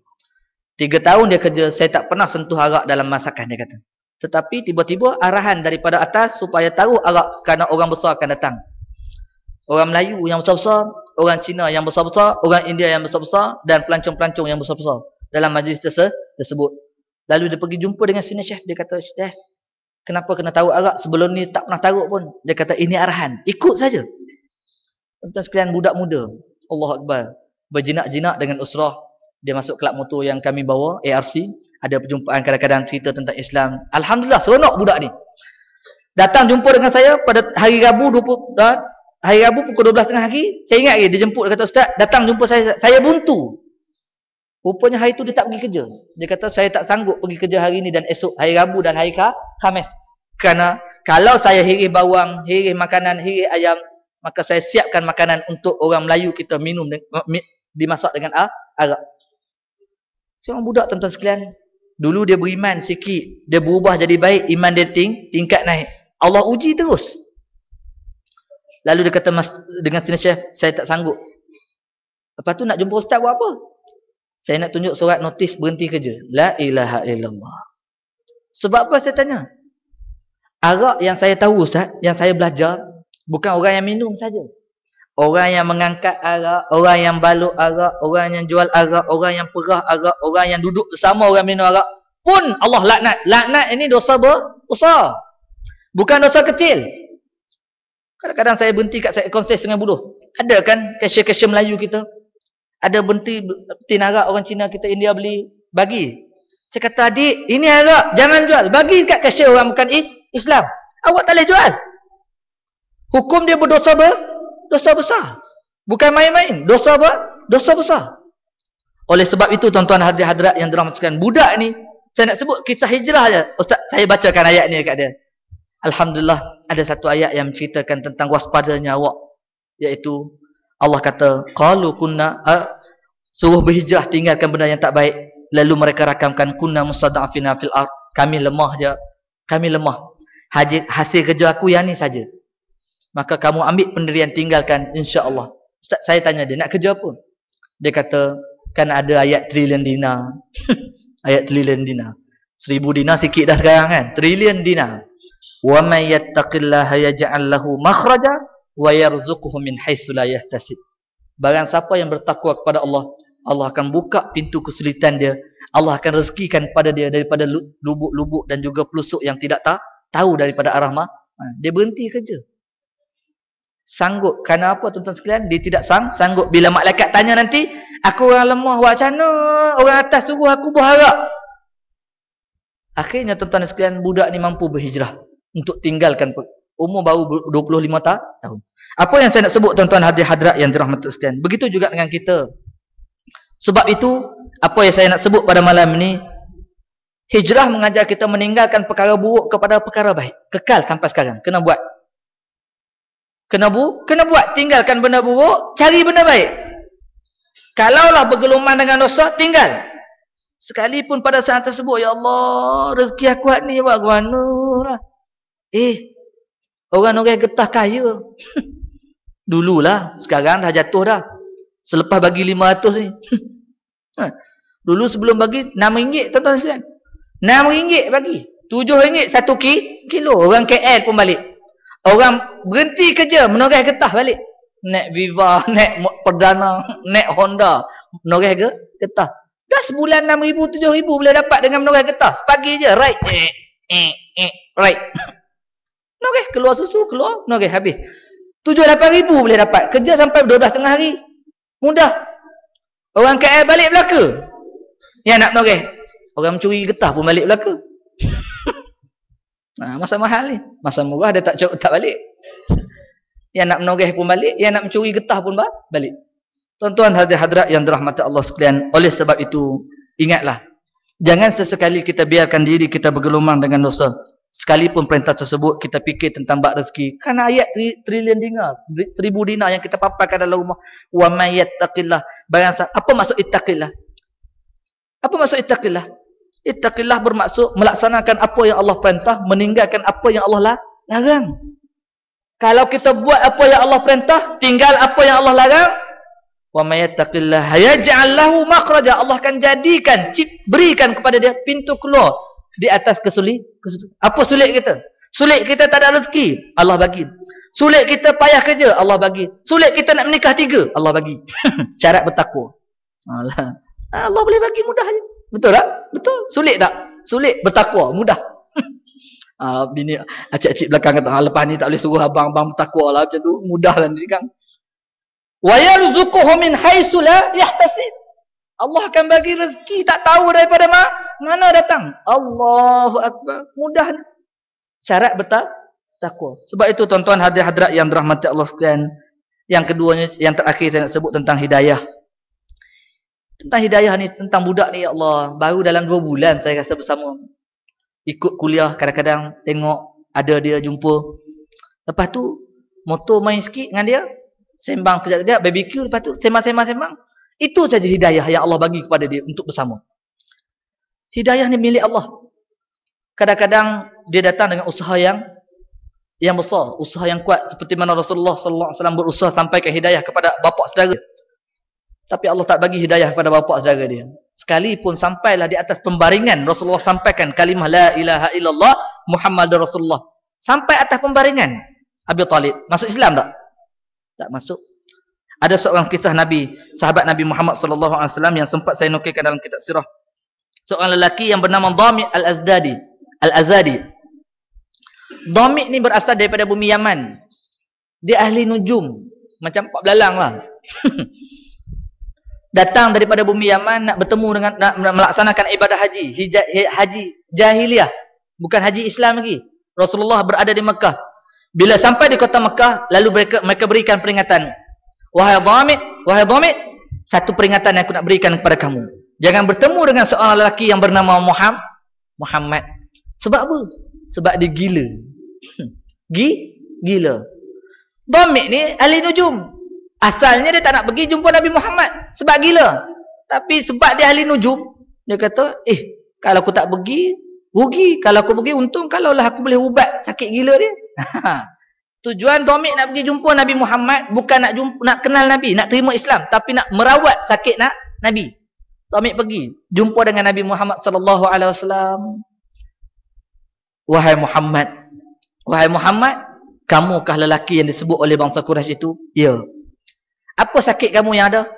3 tahun dia kerja, saya tak pernah sentuh arak dalam masakan, dia kata. Tetapi tiba-tiba arahan daripada atas supaya taruh arak kerana orang besar akan datang. Orang Melayu yang besar-besar, orang Cina yang besar-besar, orang India yang besar-besar, dan pelancong-pelancong yang besar-besar dalam majlis tersebut. Lalu dia pergi jumpa dengan senior chef. Dia kata, chef, kenapa kena taruh arak? Sebelum ni tak pernah taruh pun. Dia kata, ini arahan, ikut saja. Tuan-tuan sekalian, budak muda, Allahu Akbar, berjinak-jinak dengan usrah. Dia masuk kelab motor yang kami bawa, ARC. Ada perjumpaan kadang-kadang cerita tentang Islam. Alhamdulillah, seronok budak ni. Datang jumpa dengan saya pada hari Rabu pukul 12 tengah hari. Saya ingat dia jemput, dia kata, Ustaz, datang jumpa saya buntu. Rupanya hari itu dia tak pergi kerja. Dia kata, saya tak sanggup pergi kerja hari ini dan esok, hari Rabu dan hari Khamis. Kerana kalau saya hirih bawang, hirih makanan, hirih ayam, maka saya siapkan makanan untuk orang Melayu kita minum, dimasak dengan arak. Seorang budak tuan-tuan sekalian, dulu dia beriman sikit, dia berubah jadi baik, iman dia tingkat naik. Allah uji terus. Lalu dia kata dengan sini Syekh, saya tak sanggup. Lepas tu nak jumpa ustaz buat apa? Saya nak tunjuk surat notis berhenti kerja. La ilaha illallah. Sebab apa saya tanya? Arak yang saya tahu ustaz, yang saya belajar, bukan orang yang minum saja. Orang yang mengangkat arak, orang yang balut arak, orang yang jual arak, orang yang perah arak, orang yang duduk bersama orang minum arak, pun Allah laknat. Laknat ini dosa besar. Bukan dosa kecil. Kadang-kadang saya berhenti kat konses dengan buruh. Ada kan cashier-cashier Melayu kita? Ada berhenti tin arak orang Cina kita, India beli, bagi. Saya kata, adik, ini arak, jangan jual. Bagi kat cashier orang bukan Islam. Awak tak boleh jual. Hukum dia berdosa besar. Bukan main-main. Dosa besar. Oleh sebab itu, tuan-tuan hadirat yang dirahmati sekalian, budak ni, saya nak sebut kisah hijrah je. Ustaz, saya bacakan ayat ni dekat dia. Alhamdulillah, ada satu ayat yang menceritakan tentang waspadanya awak. Iaitu, Allah kata, qalu kunna, suruh berhijrah, tinggalkan benda yang tak baik. Lalu mereka rakamkan, kunna mustada'afina fil ard. Kami lemah je. Kami lemah. Hasil kerja aku yang ni saja. Maka kamu ambil pendirian, tinggalkan, insya-Allah. Ustaz, saya tanya dia, nak kerja apa? Dia kata, kan ada ayat trilion dinar. Ayat trilion dinar. 1000 dinar sikit dah sekarang kan? Trilion dinar. Wa may yattaqillaha yaj'al lahu makhraja wa yarzuquhu min haitsu la yahtasib. Barang siapa yang bertakwa kepada Allah, Allah akan buka pintu kesulitan dia. Allah akan rezekikan pada dia daripada lubuk-lubuk dan juga pelusuk yang tidak tahu daripada arah mana. Dia berhenti kerja. Sanggup. Kerana apa tuan-tuan sekalian? Dia tidak sanggup. Bila malaikat tanya nanti, aku orang lemah, buat macam mana? Orang atas suruh aku berharap. Akhirnya tuan-tuan sekalian, budak ni mampu berhijrah untuk tinggalkan, umur baru 25 tahun. Apa yang saya nak sebut tuan-tuan hadirat yang dirahmati sekalian, begitu juga dengan kita. Sebab itu, apa yang saya nak sebut pada malam ini, hijrah mengajar kita meninggalkan perkara buruk kepada perkara baik. Kekal sampai sekarang. Kena buat. Kena buat. Tinggalkan benda buruk, cari benda baik. Kalaulah bergelumang dengan dosa, tinggal. Sekalipun pada saat tersebut, ya Allah, rezeki aku ni buat mana lah. Orang-orang getah kaya. Dululah, sekarang dah jatuh dah. Selepas bagi 500 ni. Dulu sebelum bagi RM6, tuan-tuan sekalian. RM6 bagi. RM7 1 kilo. Orang KL pun balik. Orang berhenti kerja, menoreh getah balik. Naik Viva, naik Perdana, naik Honda, menoreh getah. Dah sebulan 6,000, 7,000 boleh dapat dengan menoreh getah. Sepagi je, right. Right. Noreh, keluar susu, keluar, noreh, habis. 7-8 ribu boleh dapat. Kerja sampai 12,5 hari. Mudah. Orang KL balik belaka. Yang nak noreh. Orang mencuri getah pun balik belaka. Masa mahal ni. Masa murah dia tak balik. Yang nak menoreh pun balik. Yang nak mencuri getah pun balik. Tuan-tuan hadirat yang dirahmati Allah sekalian. Oleh sebab itu, ingatlah. Jangan sesekali kita biarkan diri kita bergelumang dengan dosa. Sekalipun perintah tersebut kita fikir tentang bak rezeki. Kerana ayat trilion dinar, 1000 dinar yang kita paparkan dalam rumah. Wa may yattaqillah. Apa maksud ittaqillah? Apa maksud ittaqillah? Ittaqillah bermaksud melaksanakan apa yang Allah perintah, meninggalkan apa yang Allah larang. Kalau kita buat apa yang Allah perintah, tinggal apa yang Allah larang, wa may yattaqillah yaj'al lahu makhraja. Allah akan jadikan, berikan kepada dia pintu keluar di atas kesulitan. Apa sulit kita? Sulit kita tak ada rezeki, Allah bagi. Sulit kita payah kerja, Allah bagi. Sulit kita nak menikah 3, Allah bagi. Syarat bertakwa. Allah boleh bagi mudah je. Betul tak? Betul. Sulit tak? Sulit bertakwa, mudah. Bini acik-acik belakang kata, lepas ni tak boleh suruh abang-abang bertakwa lah macam tu, mudah lah ni kan. Wa yarzuquhu min haitsu la yahtasib. Allah akan bagi rezeki tak tahu daripada mana datang. Allahu akbar. Mudah. Syarat bertakwa. Sebab itu tuan-tuan hadirat yang dirahmati Allah sekalian. Yang keduanya, yang terakhir saya nak sebut tentang hidayah. Tentang hidayah ni, tentang budak ni, ya Allah, baru dalam 2 bulan saya rasa bersama. Ikut kuliah, kadang-kadang tengok ada dia jumpa. Lepas tu motor main sikit dengan dia, sembang kejap-kejap, BBQ, lepas tu sembang. Itu saja hidayah yang Allah bagi kepada dia untuk bersama. Hidayah ni milik Allah. Kadang-kadang dia datang dengan usaha yang besar, usaha yang kuat, seperti mana Rasulullah sallallahu alaihi wasallam berusaha sampaikan hidayah kepada bapa saudara. Tapi Allah tak bagi hidayah kepada bapa saudara dia. Sekalipun sampailah di atas pembaringan Rasulullah sampaikan kalimah la ilaha illallah Muhammadur Rasulullah. Sampai atas pembaringan Abi Talib masuk Islam tak? Tak masuk. Ada seorang kisah Nabi, sahabat Nabi Muhammad sallallahu alaihi wasallam yang sempat saya nukilkan dalam kitab sirah. Seorang lelaki yang bernama Dhami' Al-Azadi. Dhami' ni berasal daripada bumi Yaman. Dia ahli nujum, macam pak belalang lah. Datang daripada bumi Yaman nak bertemu dengan, nak melaksanakan ibadah haji, haji jahiliyah, bukan haji Islam lagi. Rasulullah berada di Mekah. Bila sampai di kota Mekah, lalu mereka berikan peringatan. Wahai Dhami', satu peringatan yang aku nak berikan kepada kamu. Jangan bertemu dengan seorang lelaki yang bernama Muhammad. Sebab apa? Sebab dia gila. Gila. Dhami' ni ahli nujum. Asalnya dia tak nak pergi jumpa Nabi Muhammad sebab gila. Tapi sebab dia ahli nujum, dia kata, kalau aku tak pergi, rugi. Kalau aku pergi, untung. Kalaulah aku boleh ubat sakit gila dia. Tujuan Dhami' nak pergi jumpa Nabi Muhammad bukan nak kenal Nabi, nak terima Islam, tapi nak merawat sakit Nabi. Dhami' pergi jumpa dengan Nabi Muhammad sallallahu alaihi wasallam. Wahai Muhammad, kamukah lelaki yang disebut oleh bangsa Quraisy itu? Ya. Apa sakit kamu yang ada?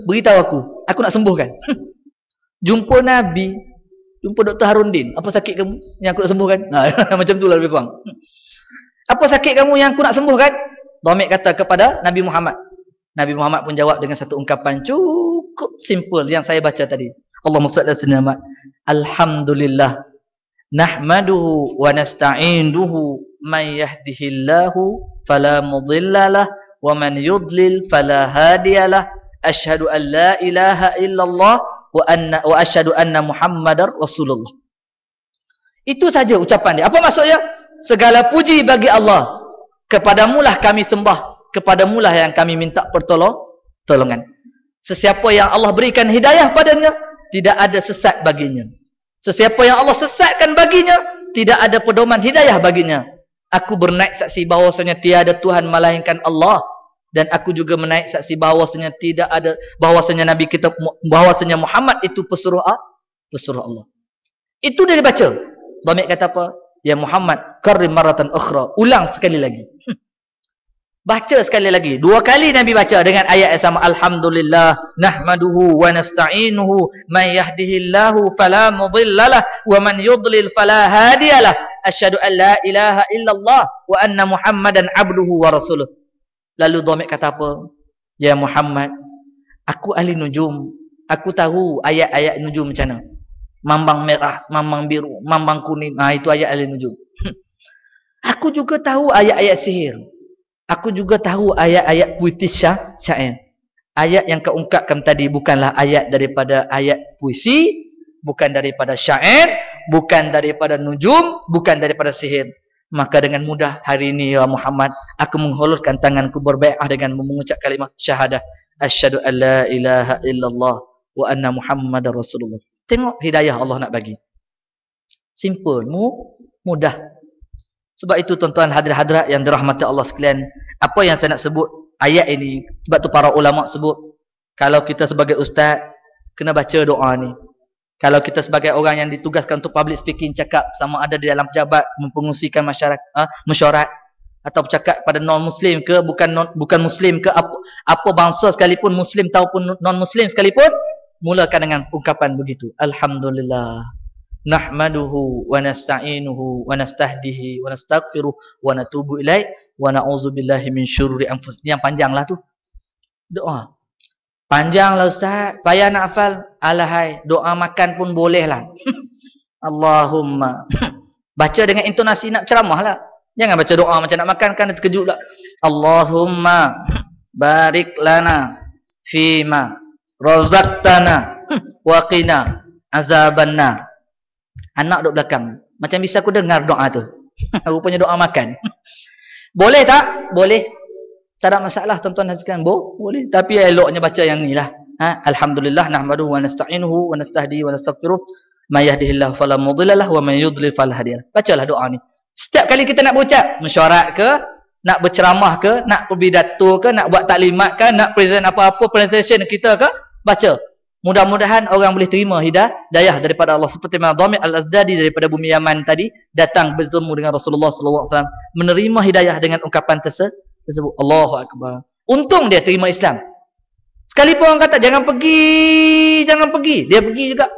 Beritahu aku nak sembuhkan. Jumpa Nabi, jumpa Dr. Harundin. Apa sakit kamu yang aku nak sembuhkan? Macam tu lah lebih kurang. Apa sakit kamu yang aku nak sembuhkan? Dhami' kata kepada Nabi Muhammad. Nabi Muhammad pun jawab dengan satu ungkapan cukup simple yang saya baca tadi. Allahumma salli ala sayyidina. Alhamdulillah. Nahmaduhu wa nasta'inuhu man yahdihillahu fala mudhillalah wa man yudlil fala hadiyalah. Asyhadu an la ilaha illallah wa asyhadu anna Muhammadar Rasulullah. Itu saja ucapan dia. Apa maksudnya? Segala puji bagi Allah. Kepadamulah kami sembah, kepadamulah yang kami minta pertolongan. Sesiapa yang Allah berikan hidayah padanya, tidak ada sesat baginya. Sesiapa yang Allah sesatkan baginya, tidak ada pedoman hidayah baginya. Aku bernaik saksi bahawasanya tiada Tuhan melainkan Allah, dan aku juga menaik saksi bahawasanya tidak ada, bahawasanya Nabi kita, bahawasanya Muhammad itu pesuruh Allah. Itu dia dibaca. Dhami' kata apa? Ya Muhammad, karim maratan ukhra. Ulang sekali lagi. Baca sekali lagi. 2 kali Nabi baca dengan ayat yang sama. Alhamdulillah, nahmaduhu wa nasta'inuhu, man yahdihillahu fala mudhillalah wa man yudlil fala hadiyalah. Asyhadu an la ilaha illallah wa anna Muhammadan abduhu wa rasuluh. Lalu Dhami' kata apa? Ya Muhammad, aku ahli nujum. Aku tahu ayat-ayat nujum macam mana. Mambang merah, mambang biru, mambang kuning. Itu ayat ahli nujum. Aku juga tahu ayat-ayat sihir. Aku juga tahu ayat-ayat puitis syair. Ayat yang kau ungkapkan tadi bukanlah ayat daripada ayat puisi, bukan daripada syair, bukan daripada nujum, bukan daripada sihir. Maka dengan mudah hari ini ya Muhammad, aku menghulurkan tanganku berbai'ah dengan mengucap kalimah syahadah. Asyhadu an la ilaha illallah wa anna Muhammadar Rasulullah. Tengok hidayah Allah nak bagi. Simple, mudah. Sebab itu tuan-tuan hadirat-hadirat yang dirahmati Allah sekalian, apa yang saya nak sebut ayat ini, sebab tu para ulama sebut, kalau kita sebagai ustaz kena baca doa ni. Kalau kita sebagai orang yang ditugaskan untuk public speaking, cakap sama ada di dalam pejabat, mempengusikan mesyuarat, atau bercakap pada non-muslim ke, bukan muslim ke, apa bangsa sekalipun, muslim ataupun non-muslim sekalipun, mulakan dengan ungkapan begitu. Alhamdulillah. Nahmaduhu wa nasta'inuhu wa nastahdihi wa nastaghfiruh wa natubu ilaih wa na'udzubillahi min syururi anfusina. Yang panjanglah tu. Doa. Panjanglah ustaz, payah nak hafal. Alahai, doa makan pun boleh lah. Allahumma. Baca dengan intonasi nak ceramah lah. Jangan baca doa macam nak makan, kan terkejut lah. Allahumma barik lana fima razaqtana wa qina azabannar. Anak duduk belakang. Macam bisa aku dengar doa tu. Rupanya doa makan. Boleh tak? Boleh. Tak ada masalah tuan-tuan dan sekalian. Boleh. Tapi eloknya baca yang ni lah. Alhamdulillah nahmaduhu wa nasta'inuhu wa nastahdi wa nastaghfiruh. May yahdihillahu fala mudilla lahu wa may yudlil fala hadiya. Bacalah doa ni. Setiap kali kita nak berucap, mesyuarat ke, nak berceramah ke, nak berpidato ke, nak buat taklimat ke, nak present apa-apa presentation kita ke, baca. Mudah-mudahan orang boleh terima hidayah daripada Allah, seperti mana Dhamir Al-Azdadi daripada bumi Yaman tadi datang bertemu dengan Rasulullah sallallahu alaihi wasallam, menerima hidayah dengan ungkapan tersebut. Allahu akbar. Untung dia terima Islam. Sekalipun orang kata jangan pergi, dia pergi juga.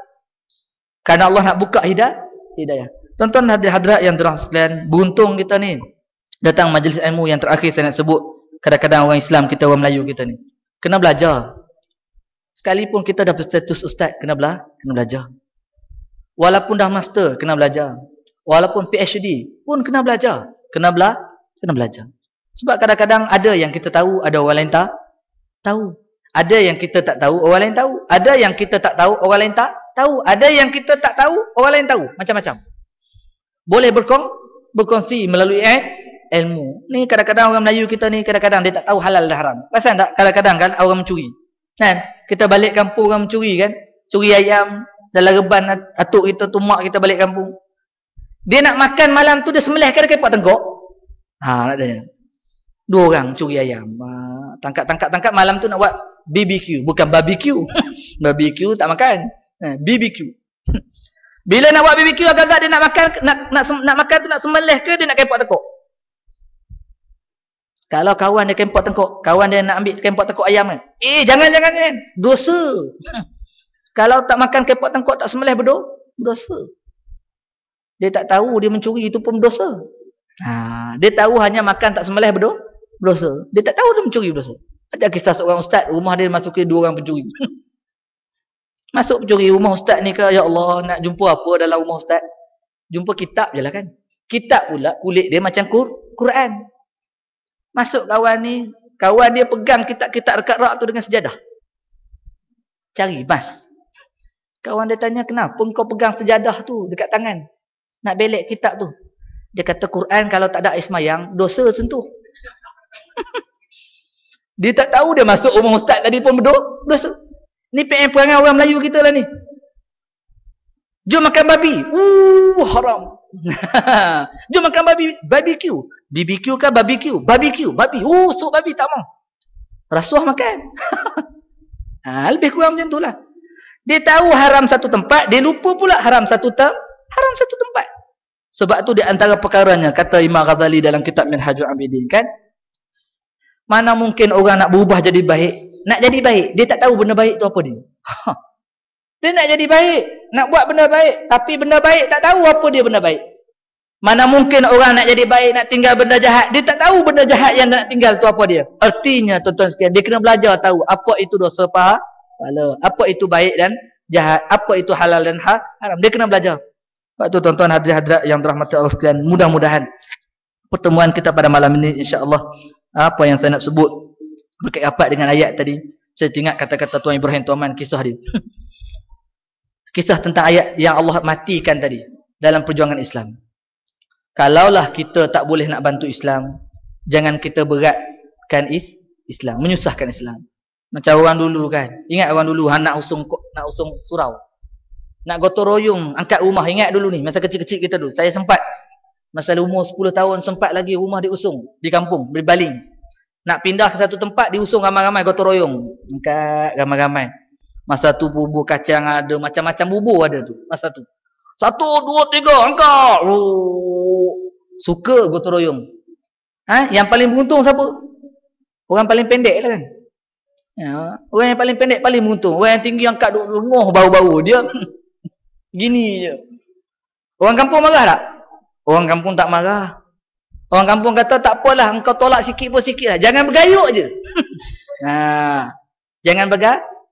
Karena Allah nak buka hidayah. Tuan-tuan hadirat yang dirahmati sekalian, beruntung kita ni datang majlis ilmu yang terakhir saya nak sebut. Kadang-kadang orang Islam kita, orang Melayu kita ni kena belajar. Sekalipun kita dah berstatus ustaz, kena belajar. Walaupun dah master, kena belajar. Walaupun PhD pun kena belajar. Kena belajar. Sebab kadang-kadang ada yang kita tahu, ada orang lain tak tahu. Ada yang kita tak tahu, orang lain tahu. Ada yang kita tak tahu, orang lain tak tahu. Ada yang kita tak tahu, orang lain tahu. Macam-macam. Boleh berkongsi melalui ilmu. Ni kadang-kadang orang Melayu kita ni, kadang-kadang dia tak tahu halal dan haram. Pasal tak? Kadang-kadang kan orang mencuri. Kan? Kita balik kampung orang mencuri kan? Curi ayam dalam reban atuk kita, tumak kita balik kampung. Dia nak makan malam tu, dia sembelih ke dia kepot tengkok? Nak tanya. 2 orang curi ayam. Tangkap malam tu nak buat BBQ. Bukan barbecue. Barbecue tak makan. BBQ. Bila nak buat BBQ agak-agak dia nak makan, nak makan tu nak sembelih ke dia nak kepot tengkok? Kalau kawan dia kempot tengkok, kawan dia nak ambil kempot tengkok ayam kan? Jangan. Dosa. Kalau tak makan kempot tengkok, tak sembelih berdosa. Dia tak tahu dia mencuri itu pun berdosa. Dia tahu hanya makan tak sembelih berdosa. Dia tak tahu dia mencuri berdosa. Ada kisah seorang ustaz, rumah dia masuki 2 orang pencuri. Masuk pencuri rumah ustaz ni ke, ya Allah, nak jumpa apa dalam rumah ustaz? Jumpa kitab je lah kan. Kitab pula kulit dia macam Quran. Masuk kawan ni, kawan dia pegang kitab-kitab rekat rak tu dengan sejadah. Cari emas. Kawan dia tanya, kenapa kau pegang sejadah tu dekat tangan? Nak belek kitab tu. Dia kata, Quran kalau tak ada air semayang, dosa sentuh. Dia tak tahu dia masuk rumah ustaz tadi pun berdosa. Ni perangai orang Melayu kita lah ni. Jom makan babi. Haram. Jom makan babi. BBQ. BBQ ke barbecue? Barbecue. Babi. Sup babi tak mau. Rasuah makan. Lebih kurang macam tu lah. Dia tahu haram satu tempat, dia lupa pula haram satu tempat. Sebab tu di antara perkaranya, kata Imam Ghazali dalam kitab Minhajul Abidin kan, mana mungkin orang nak berubah jadi baik. Nak jadi baik, dia tak tahu benda baik tu apa dia. Dia nak jadi baik, nak buat benda baik, tapi benda baik tak tahu apa dia benda baik. Mana mungkin orang nak jadi baik, nak tinggal benda jahat, dia tak tahu benda jahat yang nak tinggal tu apa dia. Artinya tuan-tuan sekalian, dia kena belajar tahu apa itu dosa pahala, apa itu baik dan jahat, apa itu halal dan haram. Dia kena belajar. Sebab tu tuan-tuan hadirat yang dirahmati Allah sekalian, mudah-mudahan pertemuan kita pada malam ini insya-Allah, apa yang saya nak sebut berkait rapat dengan ayat tadi, saya ingat kata-kata Tuan Ibrahim Tuaman, kisah dia. Kisah tentang ayat yang Allah matikan tadi dalam perjuangan Islam. Kalaulah kita tak boleh nak bantu Islam, jangan kita beratkan Islam, menyusahkan Islam. Macam orang dulu kan. Ingat orang dulu nak usung surau. Nak gotong royong angkat rumah. Ingat dulu ni, masa kecil-kecil kita dulu. Saya sempat masa umur 10 tahun sempat lagi rumah diusung di kampung, berbaling. Nak pindah ke satu tempat diusung ramai-ramai gotong royong. Angkat ramai-ramai. Masa tu bubur kacang ada, macam-macam bubur ada tu masa tu. 1, 2, 3 angkat. Suka gotong royong. Yang paling beruntung siapa? Orang paling pendek lah kan. Orang yang paling pendek paling beruntung. Orang yang tinggi angkat lengoh bau-bau dia. Gini je. Orang kampung marah tak? Orang kampung tak marah. Orang kampung kata tak apalah, engkau tolak sikit pun sikit lah. Jangan bergayuk je. Jangan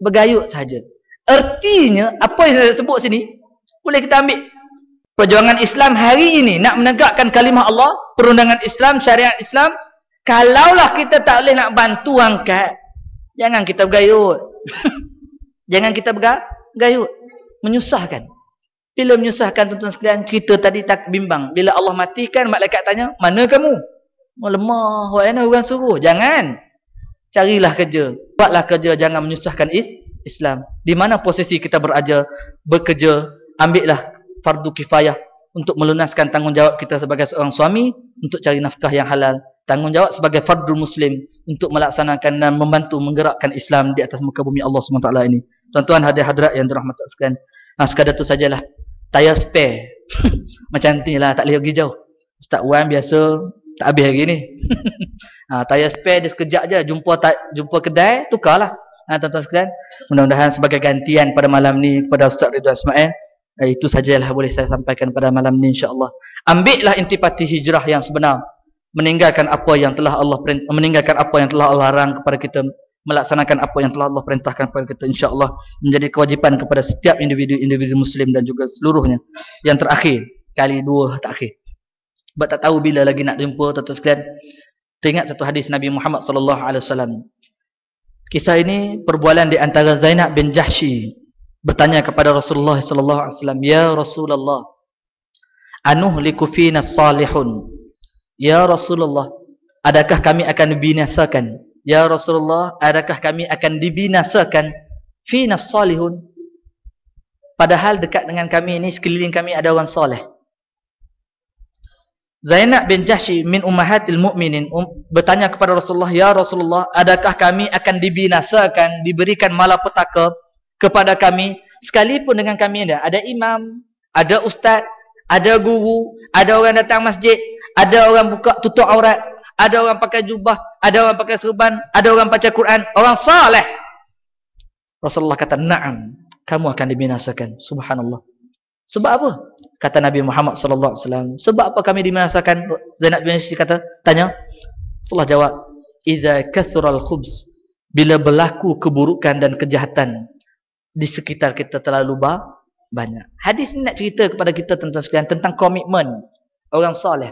bergayuk saja. Artinya apa yang saya sebut sini, boleh kita ambil perjuangan Islam hari ini nak menegakkan kalimah Allah, perundangan Islam, syariat Islam. Kalaulah kita tak boleh nak bantu angkat, jangan kita bergayut. Jangan kita bergayut, menyusahkan. Bila menyusahkan tuan-tuan sekalian, kita tadi tak bimbang. Bila Allah matikan, malaikat tanya, mana kamu? Lemah, mana orang suruh? Jangan. Carilah kerja. Buatlah kerja, jangan menyusahkan Islam. Di mana posisi kita bekerja, ambillah fardu kifayah untuk melunaskan tanggungjawab kita sebagai seorang suami untuk cari nafkah yang halal. Tanggungjawab sebagai fardul muslim untuk melaksanakan dan membantu menggerakkan Islam di atas muka bumi Allah SWT ini. Tuan-tuan hadirat yang dirahmati sekalian. Sekadar tu sajalah. Tayar spare. Macam ni lah, tak boleh pergi jauh. Ustaz Wan biasa tak habis hari ni. Tayar spare dia sekejap je. Jumpa kedai, tukarlah. Tuan-tuan sekalian. Mudah-mudahan sebagai gantian pada malam ni kepada Ustaz Ridwan Ismail. Itu sajalah boleh saya sampaikan pada malam ni insya-Allah. Ambillah intipati hijrah yang sebenar. Meninggalkan apa yang telah Allah larang kepada kita, melaksanakan apa yang telah Allah perintahkan kepada kita, insya-Allah menjadi kewajipan kepada setiap individu muslim dan juga seluruhnya. Yang terakhir, kali dua terakhir. Sebab tak tahu bila lagi nak jumpa tuan-tuan sekalian. Teringat satu hadis Nabi Muhammad sallallahu alaihi wasallam. Kisah ini perbualan di antara Zainab bin Jahsy bertanya kepada Rasulullah sallallahu alaihi wasallam, "Ya Rasulullah, anuhliku fina salihun?" Ya Rasulullah, adakah kami akan dibinasakan? Ya Rasulullah, adakah kami akan dibinasakan? Fina salihun. Padahal dekat dengan kami ini, sekeliling kami ada orang soleh. Zainab bin Jahsy min ummahatil mu'minin bertanya kepada Rasulullah, "Ya Rasulullah, adakah kami akan dibinasakan, diberikan malapetaka kepada kami sekalipun dengan kami ada imam, ada ustaz, ada guru, ada orang datang masjid, ada orang buka tutup aurat, ada orang pakai jubah, ada orang pakai serban, ada orang baca Quran, orang saleh." Rasulullah kata, "Na'am, kamu akan dibinasakan." Subhanallah. Sebab apa? Kata Nabi Muhammad sallallahu alaihi wasallam, sebab apa kami dibinasakan? Zainab bin Jahsy tanya. Rasulullah jawab, "Idza kathural khubz." Bila berlaku keburukan dan kejahatan di sekitar kita terlalu banyak. Hadis ini nak cerita kepada kita tuan-tuan sekalian tentang komitmen orang soleh.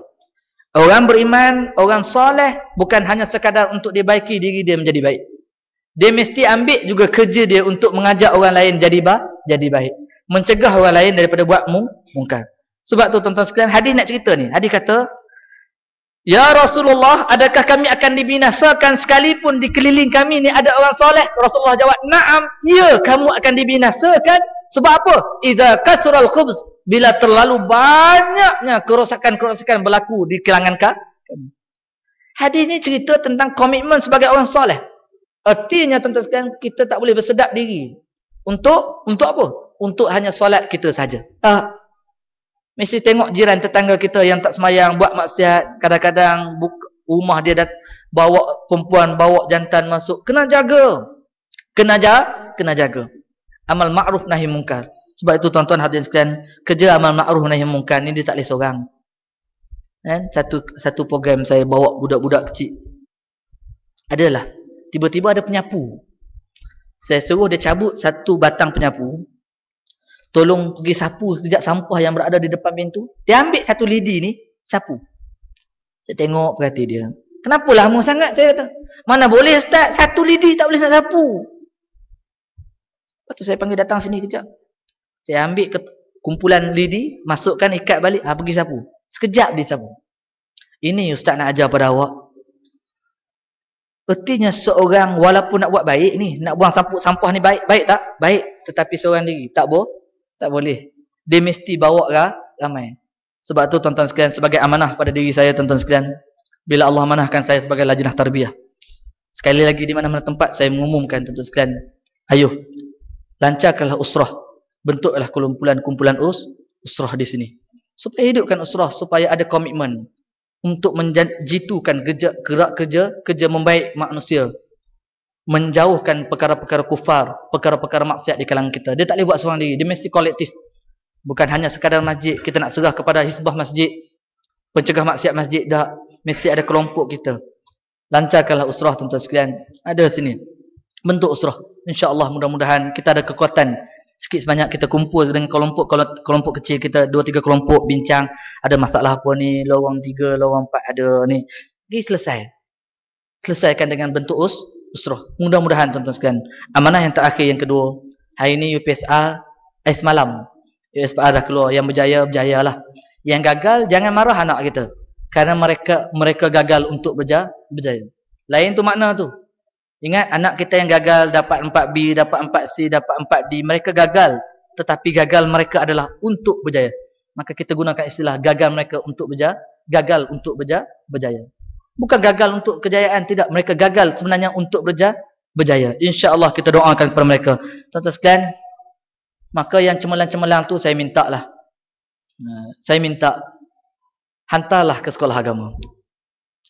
Orang beriman, orang soleh bukan hanya sekadar untuk dia baiki diri dia menjadi baik. Dia mesti ambil juga kerja dia untuk mengajak orang lain jadi baik. Mencegah orang lain daripada buat mungkar. Sebab tu tuan-tuan sekalian, hadis nak cerita ni. Hadis kata, "Ya Rasulullah, adakah kami akan dibinasakan sekalipun di keliling kami ni ada orang soleh?" Rasulullah jawab, "Na'am, ya, kamu akan dibinasakan." Sebab apa? Iza kasral khubz, bila terlalu banyaknya kerosakan-kerosakan berlaku di kalangan kami. Hadis ini cerita tentang komitmen sebagai orang soleh. Artinya tuan-tuan sekalian, kita tak boleh bersedap diri. Untuk apa? Untuk hanya solat kita saja. Mesti tengok jiran tetangga kita yang tak semayang, buat maksiat, kadang-kadang rumah dia bawa perempuan, bawa jantan masuk. Kena jaga. Kena jaga. Amal ma'ruf nahi mungkar. Sebab itu tuan-tuan hadirin sekalian, kerja amal ma'ruf nahi mungkar ni dia tak boleh seorang. Satu program saya bawa budak-budak kecil. Adalah tiba-tiba ada penyapu. Saya suruh dia cabut satu batang penyapu. Tolong pergi sapu sekejap sampah yang berada di depan pintu. Dia ambil satu lidi ni, sapu. Saya tengok perhati dia. "Kenapa lama sangat?" saya kata. "Mana boleh Ustaz, satu lidi tak boleh nak sapu." Lepas tu saya panggil datang sini kejap. Saya ambil kumpulan lidi, masukkan, ikat balik, pergi sapu. Sekejap dia sapu. "Ini Ustaz nak ajar pada awak." Artinya seorang walaupun nak buat baik ni, nak buang sampah ni baik tak? Baik. Tetapi seorang diri tak boleh. Dia mesti bawa ramai. Sebab tu tuan-tuan sekalian, sebagai amanah pada diri saya tuan-tuan sekalian, bila Allah amanahkan saya sebagai lajnah tarbiyah, sekali lagi di mana-mana tempat saya mengumumkan tuan-tuan sekalian, ayo lancarkanlah usrah, bentuklah kumpulan usrah di sini, supaya hidupkan usrah, supaya ada komitmen untuk menjitukan gerak kerja membaik manusia, menjauhkan perkara-perkara kufar, perkara-perkara maksiat di kalangan kita. Dia tak boleh buat seorang diri, dia mesti kolektif. Bukan hanya sekadar masjid, kita nak serah kepada hizbah masjid, pencegah maksiat masjid, dah. Mesti ada kelompok kita. Lancarkanlah usrah tuan-tuan sekalian. Ada sini bentuk usrah. InsyaAllah mudah-mudahan kita ada kekuatan. Sikit sebanyak kita kumpul dengan kelompok kecil kita, 2-3 kelompok bincang, ada masalah apa ni, lorong 3, lorong 4 ada ni. Selesaikan dengan bentuk usrah. Mudah-mudahan tuan-tuan sekalian. Amanah yang terakhir yang kedua, Hari ni UPSR, semalam UPSR dah keluar. Yang berjaya, berjayalah. Yang gagal, jangan marah anak kita. Kerana mereka gagal untuk berjaya. Lain tu makna tu. Ingat, anak kita yang gagal dapat 4B, dapat 4C, dapat 4D. Mereka gagal. Tetapi gagal mereka adalah untuk berjaya. Maka kita gunakan istilah gagal mereka untuk berjaya. Gagal untuk berjaya. Bukan gagal untuk kejayaan. Tidak. Mereka gagal sebenarnya untuk berjaya. InsyaAllah kita doakan kepada mereka. Tuan-tuan sekalian, maka yang cemerlang-cemerlang tu saya minta lah. Saya minta, hantarlah ke sekolah agama.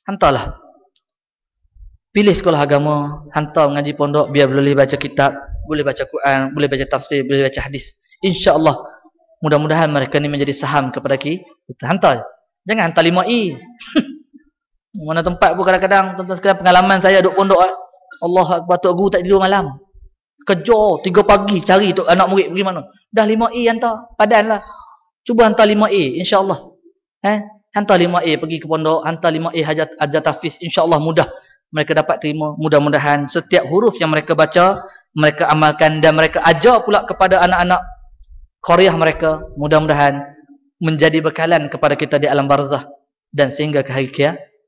Hantarlah. Pilih sekolah agama, hantar mengaji pondok, biar boleh baca kitab, boleh baca Quran, boleh baca tafsir, boleh baca hadis. InsyaAllah, mudah-mudahan mereka ni menjadi saham kepada kita. Hantar. Jangan hantar 5E. Mana tempat pun kadang-kadang, tuan-tuan sekalian, pengalaman saya duduk pondok. Allah Akbar, tok guru tak tidur malam. Kejar, 3 pagi, cari tok anak murid pergi mana. Dah 5E hantar, padanlah. Cuba hantar 5A, insyaAllah. Hantar 5A pergi ke pondok, hantar 5A hajat hafiz, insyaAllah mudah. Mereka dapat terima, mudah-mudahan setiap huruf yang mereka baca, mereka amalkan dan mereka ajar pula kepada anak-anak qaryah mereka, mudah-mudahan menjadi bekalan kepada kita di alam barzah dan sehingga ke hari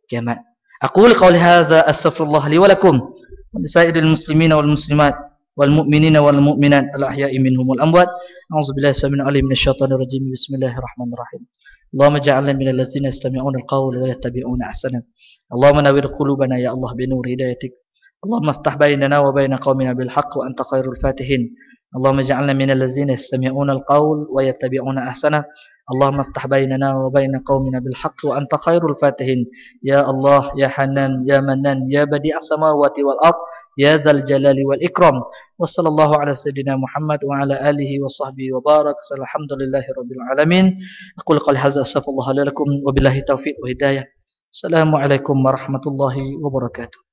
kiamat. Aqul qawli hadza astaghfirullah li wa lakum wa lisairil muslimina wal muslimat wal mu'minina wal mu'minat al ahya'i minhum wal amwat. A'udzubillahi samil alim minasyaitonir rajim. Bismillahirrahmanirrahim. Allahumma ja'alna minal ladzina yastami'una al-qawla wa yattabi'una ahsana. Allahumma nawwir qulubana ya Allah bi nur hidayatik. Allahumma iftah bainana wa bain qaumina bil haqq wa anta khairul fatihin. Allahumma ij'alna minal ladzina yastami'una al-qawl wa yattabi'una ahsana. Allahumma iftah bainana wa bain qaumina bil haqq wa anta khairul fatihin. Ya Allah, ya Hanan, ya Manan, ya Badi'as samawati wal ard, ya Dzal jalali wal ikram. Wa sallallahu ala sayyidina Muhammad wa ala alihi wa sahbihi wa barak. Alhamdulillahi rabbil alamin. Aqul qali hadza astaghfirullah li lakum wa billahi taufiq wa hidayah. Assalamualaikum warahmatullahi wabarakatuh.